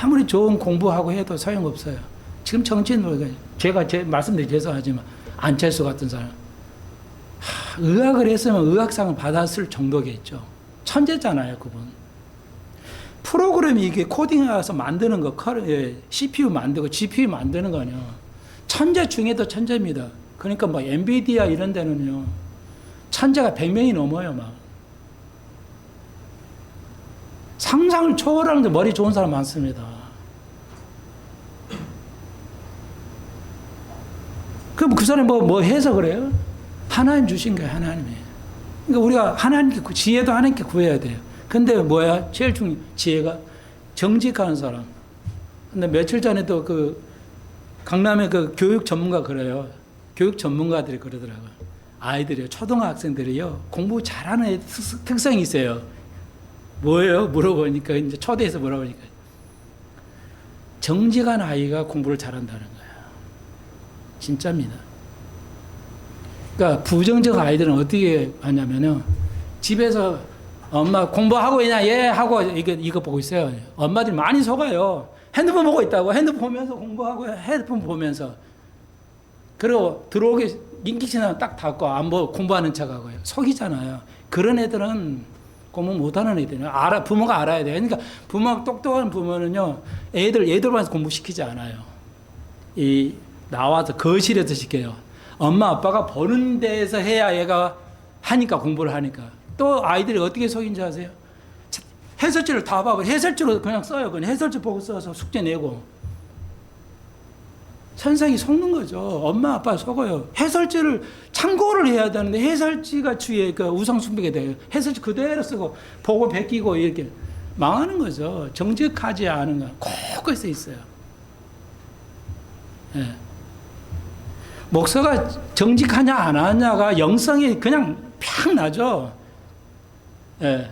아무리 좋은 공부하고 해도 소용없어요. 지금 정치인 제가 말씀드리 죄송하지만 안철수 같은 사람 의학을 했으면 의학상을 받았을 정도겠죠. 천재잖아요, 그분. 프로그램이 이게 코딩해서 만드는 거, CPU 만들고 GPU 만드는 거요. 천재 중에도 천재입니다. 그러니까 뭐 엔비디아 이런 데는요, 천재가 100명이 넘어요, 막. 상상을 초월하는데 머리 좋은 사람 많습니다. 그럼 그 사람이 뭐 해서 그래요? 하나님 주신 거예요, 하나님이. 그러니까 우리가 하나님께, 지혜도 하나님께 구해야 돼요. 근데 뭐야? 제일 중요한 지혜가 정직한 사람. 근데 며칠 전에도 그 강남의 그 교육 전문가 그래요. 교육 전문가들이 그러더라고요. 아이들이요, 초등학생들이요, 공부 잘하는 애들 특성이 있어요. 뭐예요? 물어보니까, 이제 초대해서 물어보니까, 정직한 아이가 공부를 잘한다는 거예요. 진짜입니다. 그러니까 부정적 아이들은 어떻게 하냐면요, 집에서 엄마 공부하고 있냐? 예, 하고 이거 보고 있어요. 엄마들이 많이 속아요. 핸드폰 보고 있다고. 핸드폰 보면서 공부하고 핸드폰 보면서. 그리고 들어오기 인기신하면 딱 닫고 안 보고 공부하는 척하고요. 속이잖아요. 그런 애들은 공부 못하는 애들이에요. 부모가 알아야 돼요. 그러니까 부모가 똑똑한 부모는요, 애들만 공부시키지 않아요. 나와서 거실에서 시켜요. 엄마 아빠가 보는 데에서 해야 얘가 하니까, 공부를 하니까. 또 아이들이 어떻게 속인지 아세요? 해설지를 다 봐요. 해설지로 그냥 써요. 그냥 해설지 보고 써서 숙제 내고. 선생이 속는 거죠. 엄마 아빠 속어요. 해설지를 참고를 해야 되는데 해설지가 주의 그 우상숭배가 돼요. 해설지 그대로 쓰고 보고 베끼고 이렇게 망하는 거죠. 정직하지 않은 거 곳곳에 있어요. 예. 목사가 정직하냐 안 하냐가 영성이 그냥 팍 나죠. 예.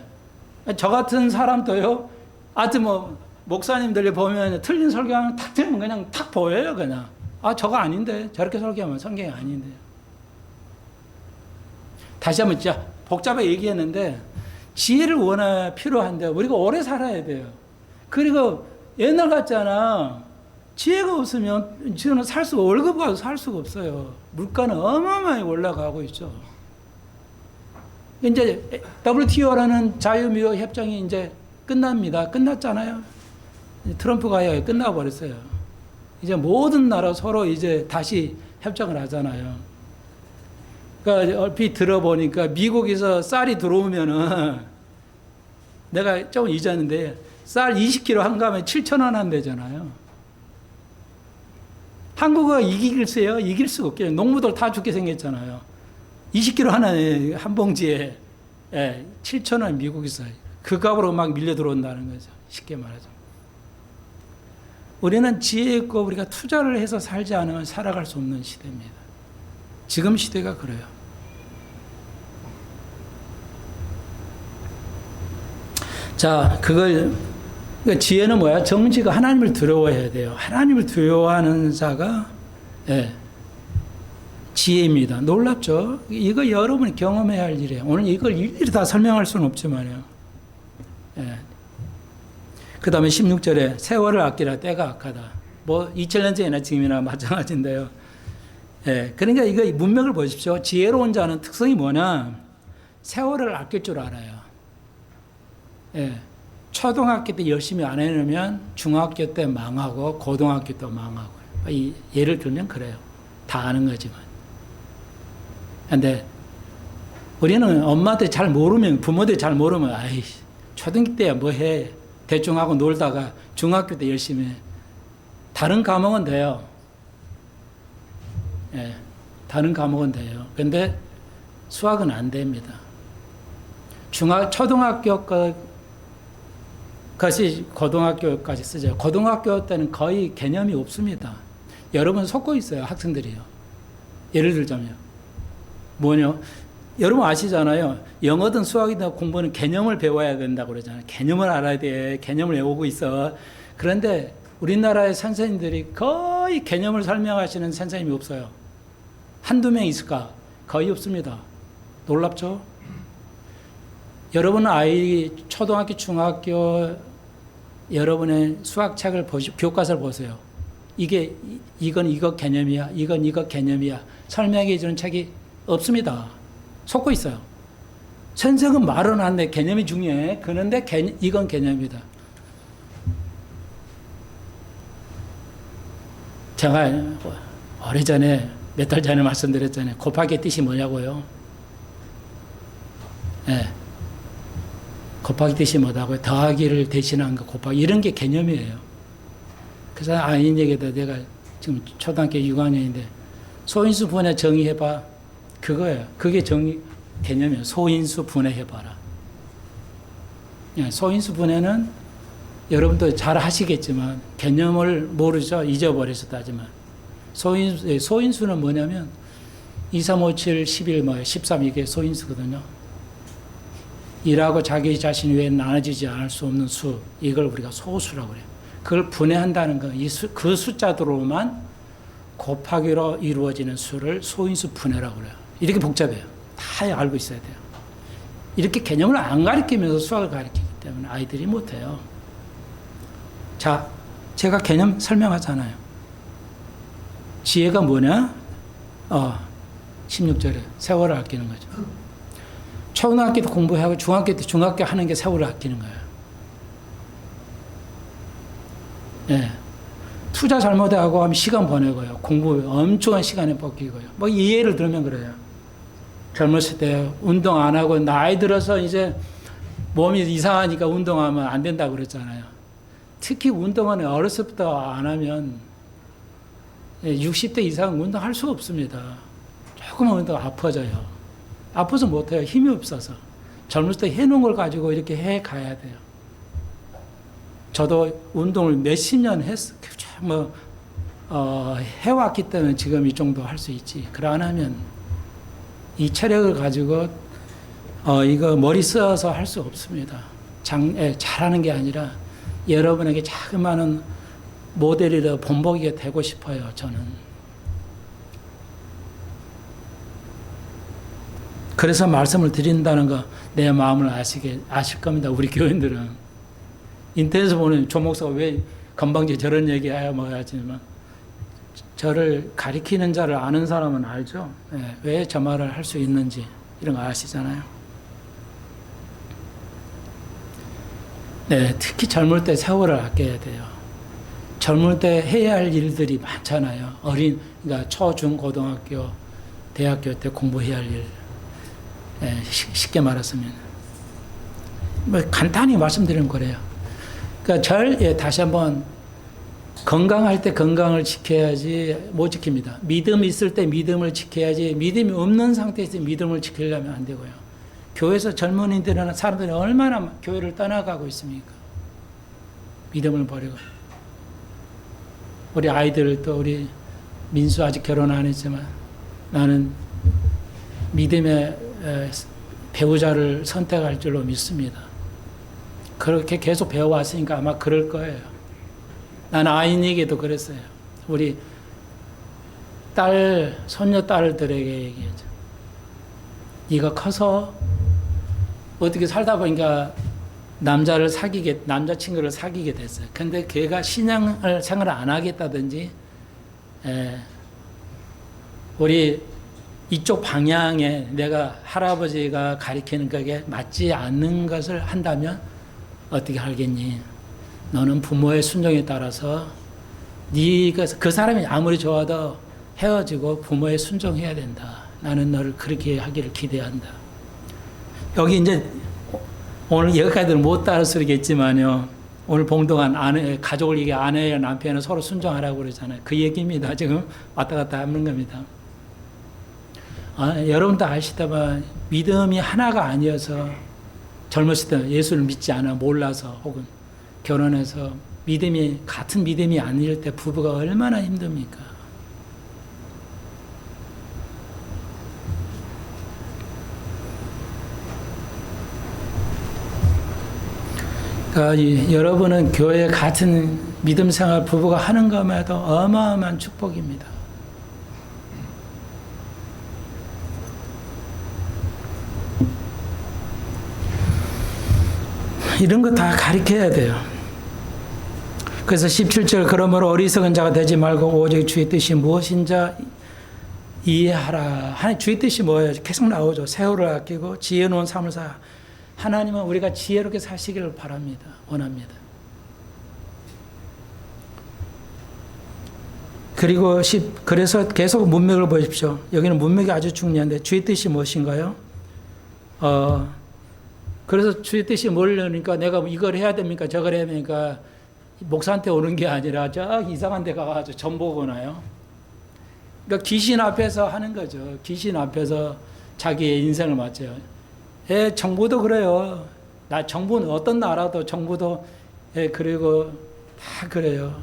저 같은 사람도요. 하여튼 뭐 목사님들이 보면 틀린 설교하면 탁 들으면 그냥 탁 보여요. 그냥. 아, 저거 아닌데. 저렇게 설교하면 성경이 아닌데. 다시 한번 진짜 복잡하게 얘기했는데 지혜를 원해 필요한데 우리가 오래 살아야 돼요. 그리고 옛날 같잖아. 지혜가 없으면 저는 월급 가서 살 수가 없어요. 물가는 어마어마하게 올라가고 있죠. 이제 WTO라는 자유무역 협정이 이제 끝납니다. 끝났잖아요. 트럼프가 끝나버렸어요. 이제 모든 나라 서로 이제 다시 협정을 하잖아요. 그러니까 얼핏 들어보니까 미국에서 쌀이 들어오면은 내가 조금 잊었는데 쌀 20kg 한가하면 7,000원 한대잖아요. 한국어가 이기겠어요? 이길 수가 없겠죠. 농부들 다 죽게 생겼잖아요. 20kg 하나에 한 봉지에 7,000원 미국에서 그 값으로 막 밀려 들어온다는 거죠. 쉽게 말하죠. 우리는 지혜 있고 우리가 투자를 해서 살지 않으면 살아갈 수 없는 시대입니다. 지금 시대가 그래요. 자, 그러니까 지혜는 뭐야? 정지가 하나님을 두려워해야 돼요. 하나님을 두려워하는 자가 지혜입니다. 놀랍죠? 이거 여러분이 경험해야 할 일이에요. 오늘 이걸 일일이 다 설명할 수는 없지만요. 그 다음에 16절에 세월을 아끼라 때가 악하다. 뭐 2000년 전이나 지금이나 마찬가지인데요. 그러니까 이거 문맥을 보십시오. 지혜로운 자는 특성이 뭐냐? 세월을 아낄 줄 알아요. 초등학교 때 열심히 안 해놓으면 중학교 때 망하고 고등학교 때 망하고. 예를 들면 그래요. 다 아는 거지만. 근데 우리는 엄마들 잘 모르면, 부모들 잘 모르면, 아이, 초등학교 때 뭐 해? 대충 하고 놀다가 중학교 때 열심히 해. 다른 과목은 돼요. 다른 과목은 돼요. 근데 수학은 안 됩니다. 초등학교까지 고등학교까지 쓰죠. 고등학교 때는 거의 개념이 없습니다. 여러분 속고 있어요, 학생들이요. 예를 들자면. 뭐냐? 여러분 아시잖아요. 영어든 수학이든 공부는 개념을 배워야 된다고 그러잖아요. 개념을 알아야 돼. 개념을 외우고 있어. 그런데 우리나라의 선생님들이 거의 개념을 설명하시는 선생님이 없어요. 한두 명 있을까? 거의 없습니다. 놀랍죠? 여러분 아이 초등학교, 중학교 여러분의 수학책을 교과서를 보세요. 이건 이거 개념이야. 이건 이거 개념이야. 설명해 주는 책이 없습니다. 속고 있어요. 선생은 말은 하는데 개념이 중요해. 그런데 이건 개념이다. 제가 오래전에 몇 달 전에 말씀드렸잖아요. 곱하기의 뜻이 뭐냐고요. 곱하기 뜻이 뭐다고요? 더하기를 대신한 거 곱하기. 이런 게 개념이에요. 그래서 아이에게도 내가 지금 초등학교 6학년인데 소인수 분해 정의해봐. 그거예요. 그게 개념이에요. 소인수 분해해봐라. 소인수 분해는 여러분도 잘 하시겠지만 개념을 모르죠. 잊어버려서 따지만. 소인수는 뭐냐면 2, 3, 5, 7, 11, 13 이게 소인수거든요. 1하고 자기 자신 외에 나눠지지 않을 수 없는 수, 이걸 우리가 소수라고 그래요. 그걸 분해한다는 건 그 숫자들로만 곱하기로 이루어지는 수를 소인수 분해라고 그래요. 이렇게 복잡해요. 다 알고 있어야 돼요. 이렇게 개념을 안 가르치면서 수학을 가르치기 때문에 아이들이 못해요. 자, 제가 개념 설명하잖아요. 지혜가 뭐냐? 16절에 세월을 아끼는 거죠. 초등학교 때 공부하고 중학교 때 중학교 하는 게 세월을 아끼는 거예요. 투자 잘못하고 하면 시간 보내고요. 공부 엄청난 시간에 뺏기고요. 뭐 이 예를 들면 그래요. 젊었을 때 운동 안 하고 나이 들어서 이제 몸이 이상하니까 운동하면 안 된다고 그랬잖아요. 특히 운동은 어렸을 때부터 안 하면 60대 이상 운동할 수가 없습니다. 조금만 운동 아파져요. 아파서 못해요. 힘이 없어서. 젊을 때 해놓은 걸 가지고 이렇게 해 가야 돼요. 저도 운동을 몇십 년 했어요. 해왔기 때문에 지금 이 정도 할 수 있지. 그러안 하면 이 체력을 가지고 이거 머리 써서 할 수 없습니다. 잘하는 게 아니라 여러분에게 자그마한 모델이라 본보기가 되고 싶어요. 저는. 그래서 말씀을 드린다는 거 내 마음을 아실 겁니다. 우리 교인들은. 인터넷에서 보는 조 목사가 왜 건방지게 저런 얘기해야 뭐 하지만 저를 가리키는 자를 아는 사람은 알죠. 왜 저 말을 할 수 있는지 이런 거 아시잖아요. 네, 특히 젊을 때 세월을 아껴야 돼요. 젊을 때 해야 할 일들이 많잖아요. 그러니까 초, 중, 고등학교, 대학교 때 공부해야 할 일. 쉽게 말했으면. 뭐 간단히 말씀드리면 그래요. 그러니까 다시 한번 건강할 때 건강을 지켜야지 못 지킵니다. 믿음이 있을 때 믿음을 지켜야지 믿음이 없는 상태에서 믿음을 지키려면 안 되고요. 교회에서 젊은이들이나 사람들이 얼마나 교회를 떠나가고 있습니까? 믿음을 버리고. 우리 아이들도 우리 민수 아직 결혼 안 했지만 나는 믿음의 배우자를 선택할 줄로 믿습니다. 그렇게 계속 배워왔으니까 아마 그럴 거예요. 나는 아이에게도 그랬어요. 우리 손녀 딸들에게 얘기하죠. 네가 커서 어떻게 살다 보니까 남자친구를 사귀게 됐어요. 근데 걔가 신앙을 생활을 안 하겠다든지, 우리 이쪽 방향에 내가 할아버지가 가리키는 것에 맞지 않는 것을 한다면 어떻게 하겠니? 너는 부모의 순종에 따라서 그 사람이 아무리 좋아도 헤어지고 부모의 순종해야 된다. 나는 너를 그렇게 하기를 기대한다. 여기 이제 오늘 여기까지는 못 따라서겠지만요. 오늘 봉동한 가족을 얘기 아내와 남편은 서로 순종하라고 그러잖아요. 그 얘기입니다. 지금 왔다 갔다 하는 겁니다. 여러분도 아시다만 믿음이 하나가 아니어서 젊었을 때 예수를 믿지 않아 몰라서 혹은 결혼해서 같은 믿음이 아닐 때 부부가 얼마나 힘듭니까? 그러니까 여러분은 교회 같은 믿음 생활 부부가 하는 것마다 어마어마한 축복입니다. 이런 거 다 가르쳐야 돼요. 그래서 17절 그러므로 어리석은 자가 되지 말고 오직 주의 뜻이 무엇인지 이해하라. 주의 뜻이 뭐예요? 계속 나오죠. 세월을 아끼고 지혜로운 삶을 사. 하나님은 우리가 지혜롭게 사시기를 바랍니다. 원합니다. 그래서 계속 문맥을 보십시오. 여기는 문맥이 아주 중요한데 주의 뜻이 무엇인가요? 그래서 주의 뜻이 뭐냐니까 내가 이걸 해야 됩니까? 저걸 해야 됩니까? 목사한테 오는 게 아니라 저 이상한 데 가가지고 전 보고 나요. 그러니까 귀신 앞에서 하는 거죠. 귀신 앞에서 자기의 인생을 맞춰요. 정부도 그래요. 정부는 어떤 나라도 정부도 그리고 다 그래요.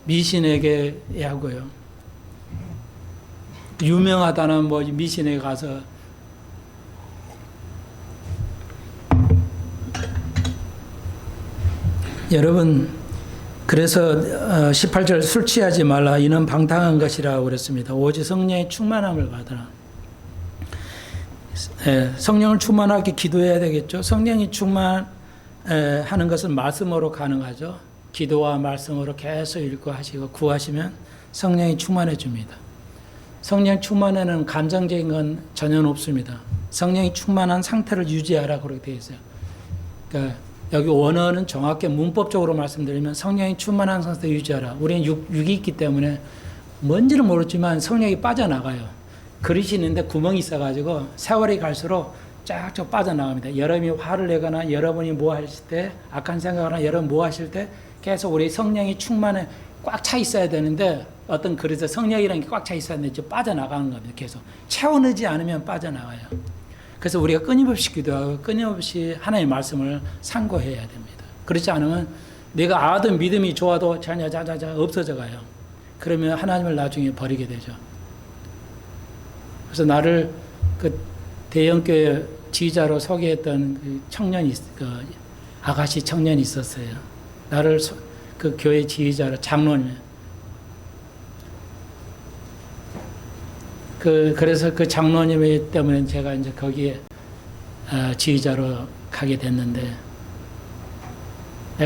미신에게 하고요. 유명하다는 미신에 가서 여러분, 그래서 18절 술 취하지 말라. 이는 방탕한 것이라고 그랬습니다. 오직 성령의 충만함을 받으라. 성령을 충만하게 기도해야 되겠죠. 성령이 충만하는 것은 말씀으로 가능하죠. 기도와 말씀으로 계속 읽고 하시고 구하시면 성령이 충만해 줍니다. 성령 충만에는 감정적인 건 전혀 없습니다. 성령이 충만한 상태를 유지하라고 그렇게 되어 있어요. 그러니까 여기 원어는 정확히 문법적으로 말씀드리면 성령이 충만한 상태 유지하라. 우리는 육이 있기 때문에 뭔지는 모르지만 성령이 빠져나가요. 그릇이 있는데 구멍이 있어가지고 세월이 갈수록 쫙쫙 빠져나갑니다. 여러분이 화를 내거나 여러분이 뭐 하실 때 악한 생각을 하거나 여러분 뭐 하실 때 계속 우리 성령이 충만해 꽉 차 있어야 되는데 어떤 그릇에 성령이라는 게 꽉 차 있어야 되는데 빠져나가는 겁니다. 계속 채워넣지 않으면 빠져나가요. 그래서 우리가 끊임없이 기도하고 끊임없이 하나님의 말씀을 상고해야 됩니다. 그렇지 않으면 내가 아든 믿음이 좋아도 자자자자 없어져 가요. 그러면 하나님을 나중에 버리게 되죠. 그래서 나를 그 대형교회 지휘자로 소개했던 그 청년이, 그 아가씨 청년이 있었어요. 나를 그 교회 지휘자로 장로님. 그래서 그 장로님 때문에 제가 이제 거기에 지휘자로 가게 됐는데,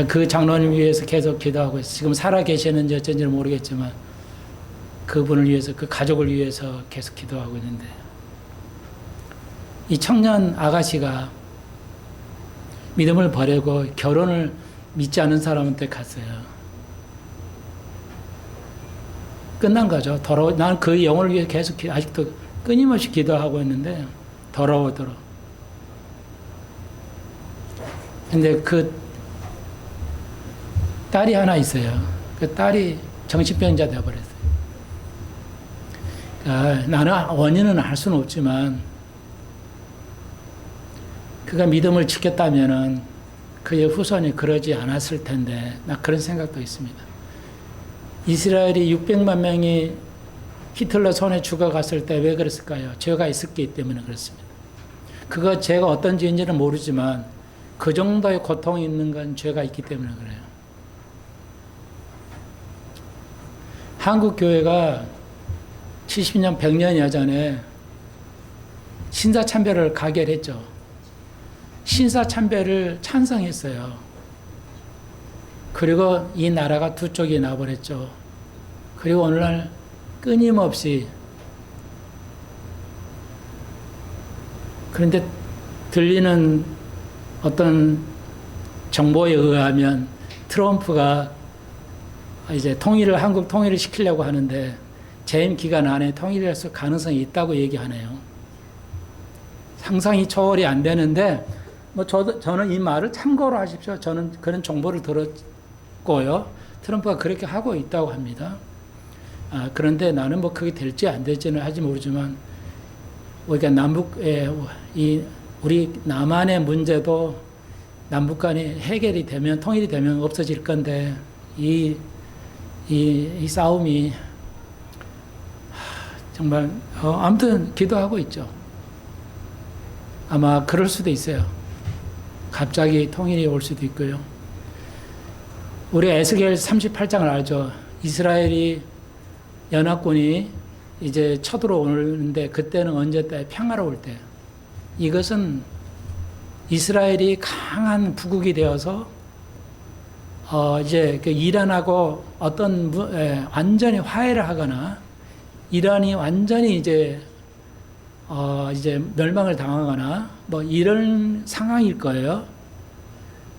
그 장로님 위해서 계속 기도하고 있어요. 지금 살아 계시는지 어쩐지는 모르겠지만 그분을 위해서, 그 가족을 위해서 계속 기도하고 있는데, 이 청년 아가씨가 믿음을 버리고 결혼을 믿지 않은 사람한테 갔어요. 끝난 거죠. 난 그 영혼을 위해 계속 아직도 끊임없이 기도하고 있는데, 더러워. 근데 그 딸이 하나 있어요. 그 딸이 정신병자 되어버렸어요. 나는 원인은 알 수는 없지만, 그가 믿음을 지켰다면은 그의 후손이 그러지 않았을 텐데, 나 그런 생각도 있습니다. 이스라엘이 600만 명이 히틀러 손에 죽어갔을 때 왜 그랬을까요? 죄가 있었기 때문에 그렇습니다. 그거 죄가 어떤 죄인지는 모르지만 그 정도의 고통이 있는 건 죄가 있기 때문에 그래요. 한국 교회가 70년, 100년 전에 신사참배를 가결했죠. 신사참배를 찬성했어요. 그리고 이 나라가 두 쪽이 나버렸죠. 그리고 오늘날 끊임없이, 그런데 들리는 어떤 정보에 의하면 트럼프가 이제 한국 통일을 시키려고 하는데 재임 기간 안에 통일할 수 가능성이 있다고 얘기하네요. 상상이 초월이 안 되는데, 저는 이 말을 참고로 하십시오. 저는 그런 정보를 들었고요. 트럼프가 그렇게 하고 있다고 합니다. 그런데 나는 그게 될지 안 될지는 아직 모르지만, 우리가 우리 남한의 문제도 남북 간에 해결이 되면, 통일이 되면 없어질 건데, 이 싸움이 정말, 아무튼 기도하고 있죠. 아마 그럴 수도 있어요. 갑자기 통일이 올 수도 있고요. 우리 에스겔 38장을 알죠. 이스라엘이 연합군이 이제 쳐들어오는데, 그때는 언제 때? 평화로울 때. 이것은 이스라엘이 강한 부국이 되어서 이제 이란하고 완전히 화해를 하거나, 이란이 완전히 이제 멸망을 당하거나 이런 상황일 거예요.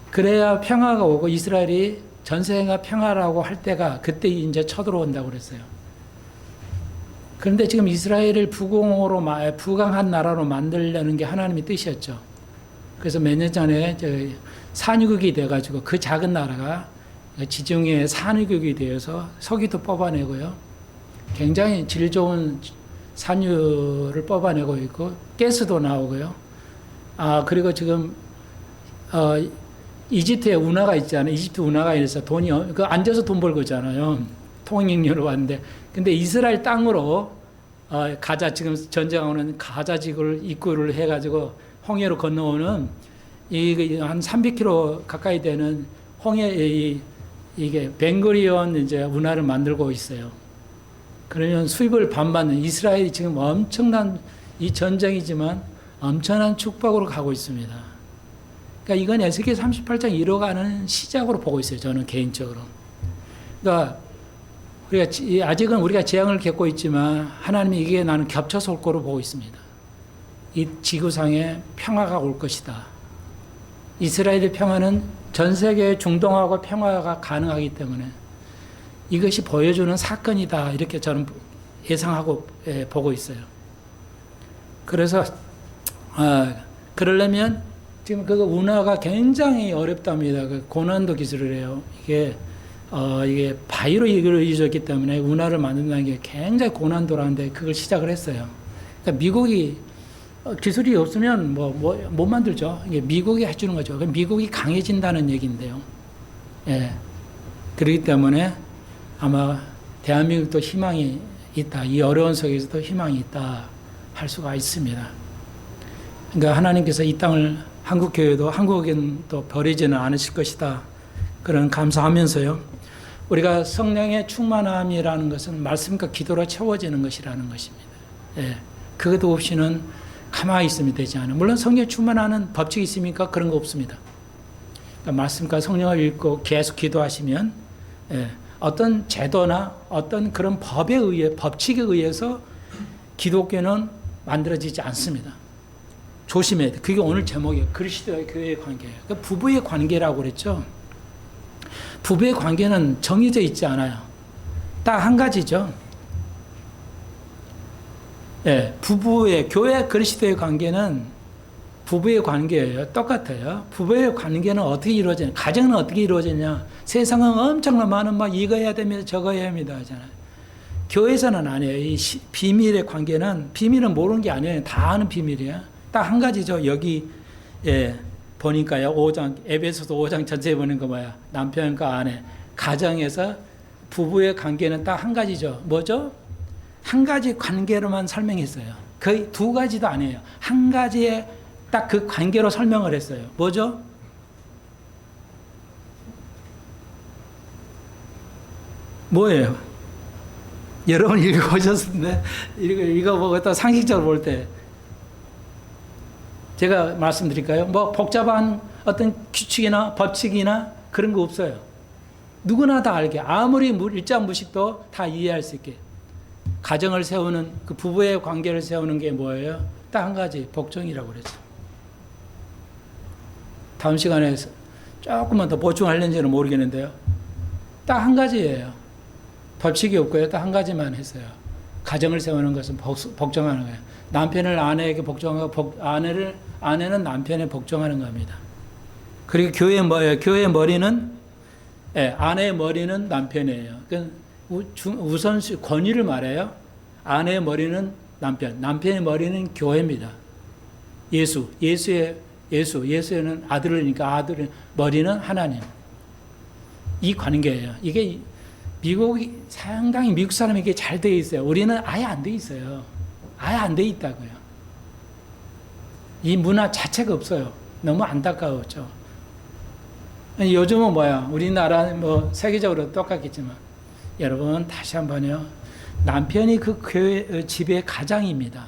그래야 평화가 오고 이스라엘이 전세가 평화라고 할 때가 그때 이제 쳐들어온다고 그랬어요. 그런데 지금 이스라엘을 부강한 나라로 만들려는 게 하나님의 뜻이었죠. 그래서 몇 년 전에 산유국이 돼가지고, 그 작은 나라가 지중해 산유국이 되어서 석유도 뽑아내고요. 굉장히 질 좋은 산유를 뽑아내고 있고, 가스도 나오고요. 그리고 지금 이집트에 운하가 있잖아요. 이집트 운하가 있어서 앉아서 돈 벌고 있잖아요. 통행료로 왔는데, 근데 이스라엘 땅으로 가자, 지금 전쟁하고 있는 가자 지구를 입구를 해가지고 홍해로 건너오는 한 300km 가까이 되는 이게 벵구리온 이제 운하를 만들고 있어요. 그러면 수입을 반받는, 이스라엘이 지금 엄청난, 이 전쟁이지만 엄청난 축복으로 가고 있습니다. 그러니까 이건 에스겔 38장 이뤄가는 시작으로 보고 있어요. 저는 개인적으로. 그러니까 아직은 우리가 재앙을 겪고 있지만, 하나님이 이게 나는 겹쳐서 올 거로 보고 있습니다. 이 지구상에 평화가 올 것이다. 이스라엘의 평화는 전 세계의 중동하고 평화가 가능하기 때문에 이것이 보여주는 사건이다, 이렇게 저는 예상하고 보고 있어요. 그래서 그러려면 지금 그 운하가 굉장히 어렵답니다. 그 고난도 기술을 해요. 이게 바위로 이루어졌기 때문에 운하를 만든다는 게 굉장히 고난도라는데, 그걸 시작을 했어요. 그러니까 미국이 기술이 없으면 못 만들죠. 이게 미국이 해주는 거죠. 미국이 강해진다는 얘기인데요. 예. 그렇기 때문에 아마 대한민국도 희망이 있다. 이 어려운 속에서도 희망이 있다. 할 수가 있습니다. 그러니까 하나님께서 이 땅을 한국교회도 한국은 또 버리지는 않으실 것이다. 그런 감사하면서요. 우리가 성령의 충만함이라는 것은 말씀과 기도로 채워지는 것이라는 것입니다. 예. 그것도 없이는 가만히 있으면 되지 않아요. 물론 성령의 충만하는 법칙이 있습니까? 그런 거 없습니다. 그러니까 말씀과 성령을 읽고 계속 기도하시면 예. 어떤 제도나 어떤 그런 법에 의해 법칙에 의해서 기독교는 만들어지지 않습니다. 조심해야 돼. 그게 오늘 제목이에요. 그리스도와 교회의 관계예요. 그러니까 부부의 관계라고 그랬죠. 부부의 관계는 정해져 있지 않아요. 딱 한 가지죠. 예, 부부의 교회 그리스도의 관계는 부부의 관계예요. 똑같아요. 부부의 관계는 어떻게 이루어지냐? 가정은 어떻게 이루어지냐? 세상은 엄청나게 많은 막 이거 해야 됩니다. 저거 해야 합니다. 하잖아요. 교회에서는 아니에요. 이 비밀의 관계는 비밀은 모르는 게 아니에요. 다 아는 비밀이에요. 딱 한 가지죠. 여기 예, 보니까요. 5장 에베소서 5장 전체에 보는 거 뭐야? 남편과 아내 가정에서 부부의 관계는 딱 한 가지죠. 뭐죠? 한 가지 관계로만 설명했어요. 거의 두 가지도 아니에요. 한 가지의 딱 그 관계로 설명을 했어요. 뭐죠? 뭐예요? 여러분 읽어보셨는데 읽어보고 또 상식적으로 볼 때 제가 말씀드릴까요? 뭐 복잡한 어떤 규칙이나 법칙이나 그런 거 없어요. 누구나 다 알게 아무리 일자무식도 다 이해할 수 있게 가정을 세우는 그 부부의 관계를 세우는 게 뭐예요? 딱 한 가지 복종이라고 그랬죠. 다음 시간에 조금만 더 보충하려는지는 모르겠는데요. 딱 한 가지예요. 법칙이 없고요. 딱 한 가지만 했어요. 가정을 세우는 것은 복종하는 거예요. 남편을 아내에게 복종하고 아내는 남편에 복종하는 겁니다. 그리고 교회의 뭐예요? 교회의 머리는 예, 아내의 머리는 남편이에요. 그러니까 우선시 권위를 말해요. 아내의 머리는 남편의 머리는 교회입니다. 예수에는 아들이니까 아들의 머리는 하나님. 이 관계예요. 이게 미국이 상당히 미국 사람에게 잘 되어 있어요. 우리는 아예 안 되어 있어요. 아예 안 되어 있다고요. 이 문화 자체가 없어요. 너무 안타까웠죠. 요즘은 뭐야? 우리나라 뭐 세계적으로 똑같겠지만 여러분 다시 한번요. 남편이 그 교회 집의 가장입니다.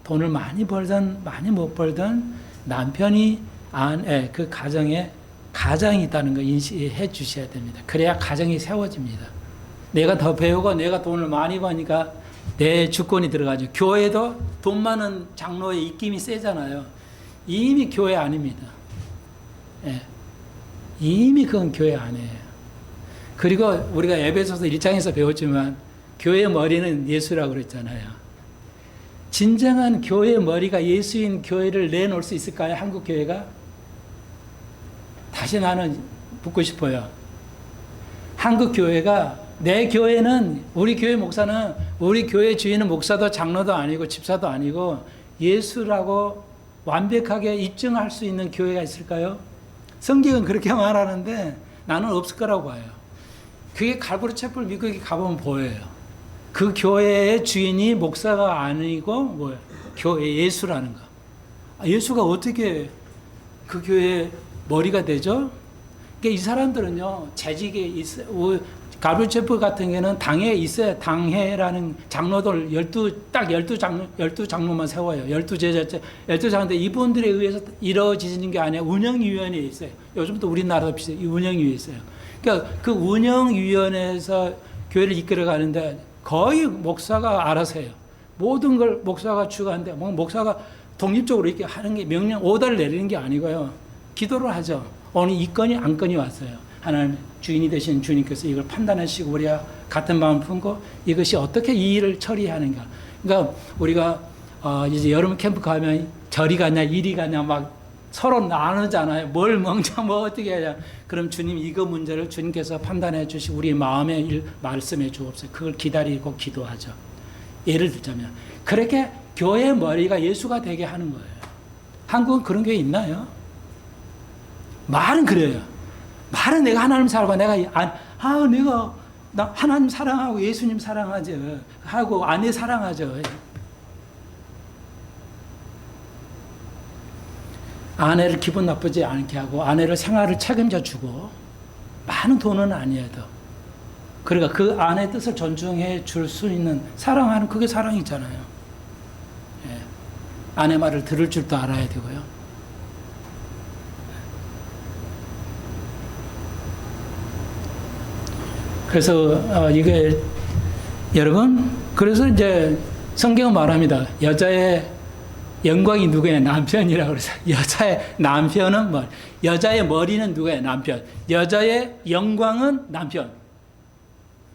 돈을 많이 벌든 많이 못 벌든 남편이 그 가정에 가장이 있다는 거 인식해 주셔야 됩니다. 그래야 가정이 세워집니다. 내가 더 배우고 내가 돈을 많이 버니까 내 주권이 들어가죠. 교회도 돈 많은 장로의 입김이 세잖아요. 이미 교회 아닙니다. 예. 이미 그건 교회 아니에요. 그리고 우리가 에베소서 1장에서 배웠지만 교회의 머리는 예수라고 그랬잖아요. 진정한 교회의 머리가 예수인 교회를 내놓을 수 있을까요? 한국 교회가? 다시 나는 묻고 싶어요. 한국 교회가 내 교회는 우리 교회 목사는 우리 교회 주인은 목사도 장로도 아니고 집사도 아니고 예수라고 완벽하게 입증할 수 있는 교회가 있을까요? 성경은 그렇게 말하는데 나는 없을 거라고 봐요. 그게 갈보리 채플 미국에 가보면 보여요. 그 교회의 주인이 목사가 아니고 뭐예요? 교회 예수라는 거. 예수가 어떻게 그 교회의 머리가 되죠? 그러니까 이 사람들은요 재직에 있어요. 갈보리 채플 같은 경우는 당회에 있어요. 당회라는 장로들 12 장로만 세워요. 12장로인데 이분들에 의해서 이루어지는 게 아니라 운영위원회에 있어요. 요즘도 우리나라도 비슷해요. 운영위원회에 있어요. 그러니까 그 운영위원회에서 교회를 이끌어가는데 거의 목사가 알아서 해요. 모든 걸 목사가 주관하는데 목사가 독립적으로 이렇게 하는 게 명령, 오더를 내리는 게 아니고요. 기도를 하죠. 오늘 이 건이 안 건이 왔어요. 하나님 주인이 되신 주님께서 이걸 판단하시고 우리가 같은 마음 품고 이것이 어떻게 이 일을 처리하는가. 그러니까 우리가 이제 여름 캠프 가면 절이 가냐 일이 가냐 막 서로 나누잖아요. 뭘 먹자 뭐 어떻게 하냐. 그럼 주님 이거 문제를 주님께서 판단해 주시고 우리 마음에 말씀해 주옵소서. 그걸 기다리고 기도하죠. 예를 들자면 그렇게 교회의 머리가 예수가 되게 하는 거예요. 한국은 그런 교회 있나요? 말은 그래요. 말은 내가 하나님 사랑하고 내가 나 하나님 사랑하고 예수님 사랑하죠 하고 아내 사랑하죠. 아내를 기분 나쁘지 않게 하고 아내를 생활을 책임져 주고 많은 돈은 아니어도 그러니까 그 아내의 뜻을 존중해 줄 수 있는 사랑하는 그게 사랑이잖아요. 예. 아내 말을 들을 줄도 알아야 되고요. 그래서 이게 여러분 그래서 이제 성경은 말합니다. 여자의 영광이 누구예요? 남편이라고 그래서 여자의 남편은 뭐 여자의 머리는 누구예요? 남편. 여자의 영광은 남편.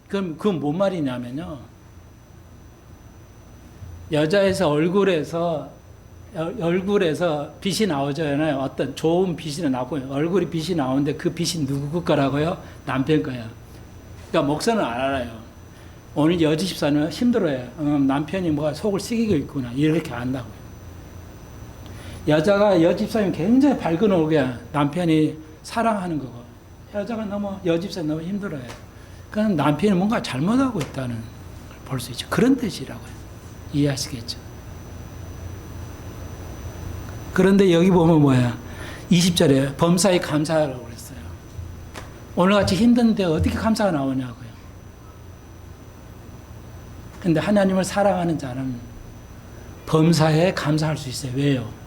그럼 그건 뭔 말이냐면요. 여자에서 얼굴에서 빛이 나오잖아요. 어떤 좋은 빛이 나고요. 얼굴이 빛이 나오는데 그 빛이 누구 거라고요? 남편 거예요. 그러니까 목사는 안 알아요. 오늘 여지 집사는 힘들어요. 남편이 뭐가 속을 썩이고 있구나. 이렇게 안다고요. 여자가 여집사님 굉장히 밝은 얼굴이야. 남편이 사랑하는 거고. 여자가 여집사님 너무 힘들어요. 그럼 남편이 뭔가 잘못하고 있다는 걸 볼 수 있죠. 그런 뜻이라고요. 이해하시겠죠? 그런데 여기 보면 뭐야? 20절에 범사에 감사하라고 그랬어요. 오늘같이 힘든데 어떻게 감사가 나오냐고요. 근데 하나님을 사랑하는 자는 범사에 감사할 수 있어요. 왜요?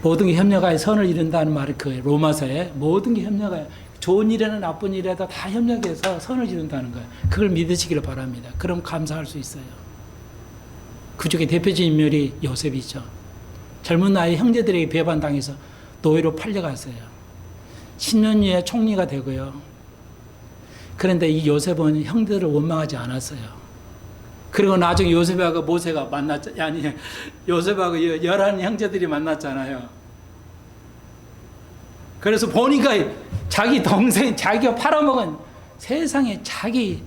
모든 게 협력하여 선을 이룬다는 말이 그거예요. 로마서에 모든 게 협력하여 좋은 일이나 나쁜 일에도 다 협력해서 선을 이룬다는 거예요. 그걸 믿으시기를 바랍니다. 그럼 감사할 수 있어요. 그 중에 대표적인 인물이 요셉이죠. 젊은 나이에 형제들에게 배반당해서 노예로 팔려갔어요. 10년 후에 총리가 되고요. 그런데 이 요셉은 형들을 원망하지 않았어요. 그리고 나중에 요셉하고 모세가 요셉하고 11 형제들이 만났잖아요. 그래서 보니까 자기 동생, 자기가 팔아먹은 세상에 자기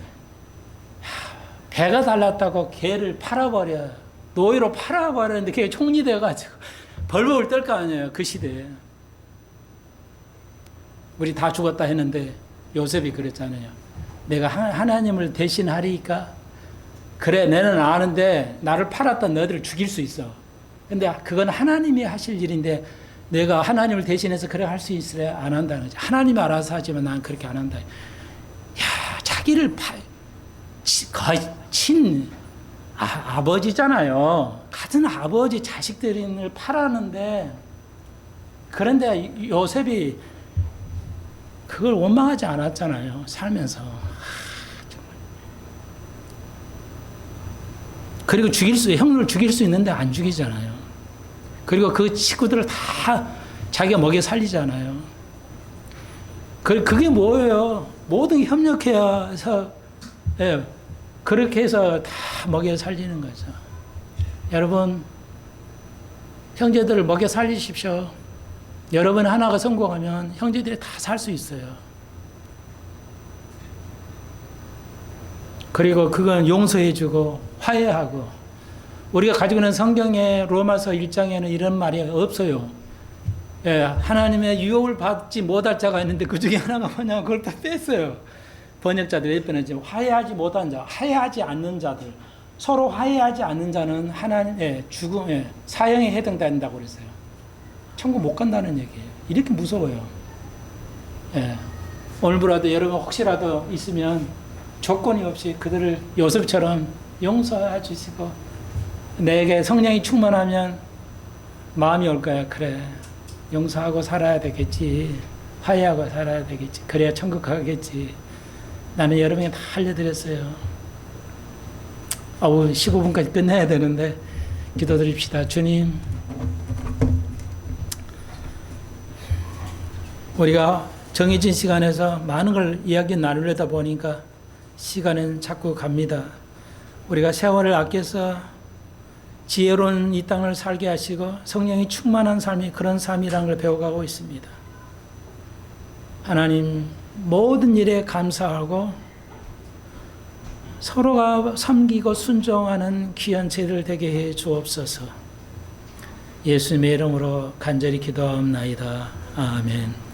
배가 달랐다고 걔를 팔아버려. 노예로 팔아버렸는데 걔가 총리 돼가지고 벌벌 떨 거 아니에요. 그 시대에. 우리 다 죽었다 했는데 요셉이 그랬잖아요. 내가 하나님을 대신하리니까 그래 내는 아는데 나를 팔았던 너희들을 죽일 수 있어. 근데 그건 하나님이 하실 일인데 내가 하나님을 대신해서 그래 할 수 있으래 안 한다는 거지. 하나님이 알아서 하지만 난 그렇게 안 한다. 야, 자기를 거의 아버지잖아요. 같은 아버지 자식들을 팔았는데 그런데 요셉이 그걸 원망하지 않았잖아요. 살면서. 그리고 형을 죽일 수 있는데 안 죽이잖아요. 그리고 그 식구들을 다 자기가 먹여 살리잖아요. 그게 뭐예요? 모든 게 협력해서 그렇게 해서 다 먹여 살리는 거죠. 여러분, 형제들을 먹여 살리십시오. 여러분 하나가 성공하면 형제들이 다 살 수 있어요. 그리고 그건 용서해주고 화해하고 우리가 가지고 있는 성경의 로마서 1장에는 이런 말이 없어요. 예, 하나님의 유혹을 받지 못할 자가 있는데 그 중에 하나가 뭐냐면 그걸 다 뺐어요. 번역자들이 왜 뺐는지 화해하지 못한 자, 화해하지 않는 자들, 서로 화해하지 않는 자는 하나님의 죽음에 사형에 해당된다고 그랬어요. 천국 못 간다는 얘기예요. 이렇게 무서워요. 예, 오늘부라도 여러분 혹시라도 있으면 조건이 없이 그들을 요셉처럼 용서해 주시고 내게 성령이 충만하면 마음이 올 거야. 그래, 용서하고 살아야 되겠지. 화해하고 살아야 되겠지. 그래야 천국 가겠지. 나는 여러분에게 다 알려드렸어요. 15분까지 끝내야 되는데 기도드립시다. 주님, 우리가 정해진 시간에서 많은 걸 이야기 나누려다 보니까 시간은 자꾸 갑니다. 우리가 세월을 아껴서 지혜로운 이 땅을 살게 하시고 성령이 충만한 삶이 그런 삶이라는 걸 배워가고 있습니다. 하나님, 모든 일에 감사하고 서로가 섬기고 순종하는 귀한 제들 되게 해 주옵소서. 예수님의 이름으로 간절히 기도하옵나이다. 아멘.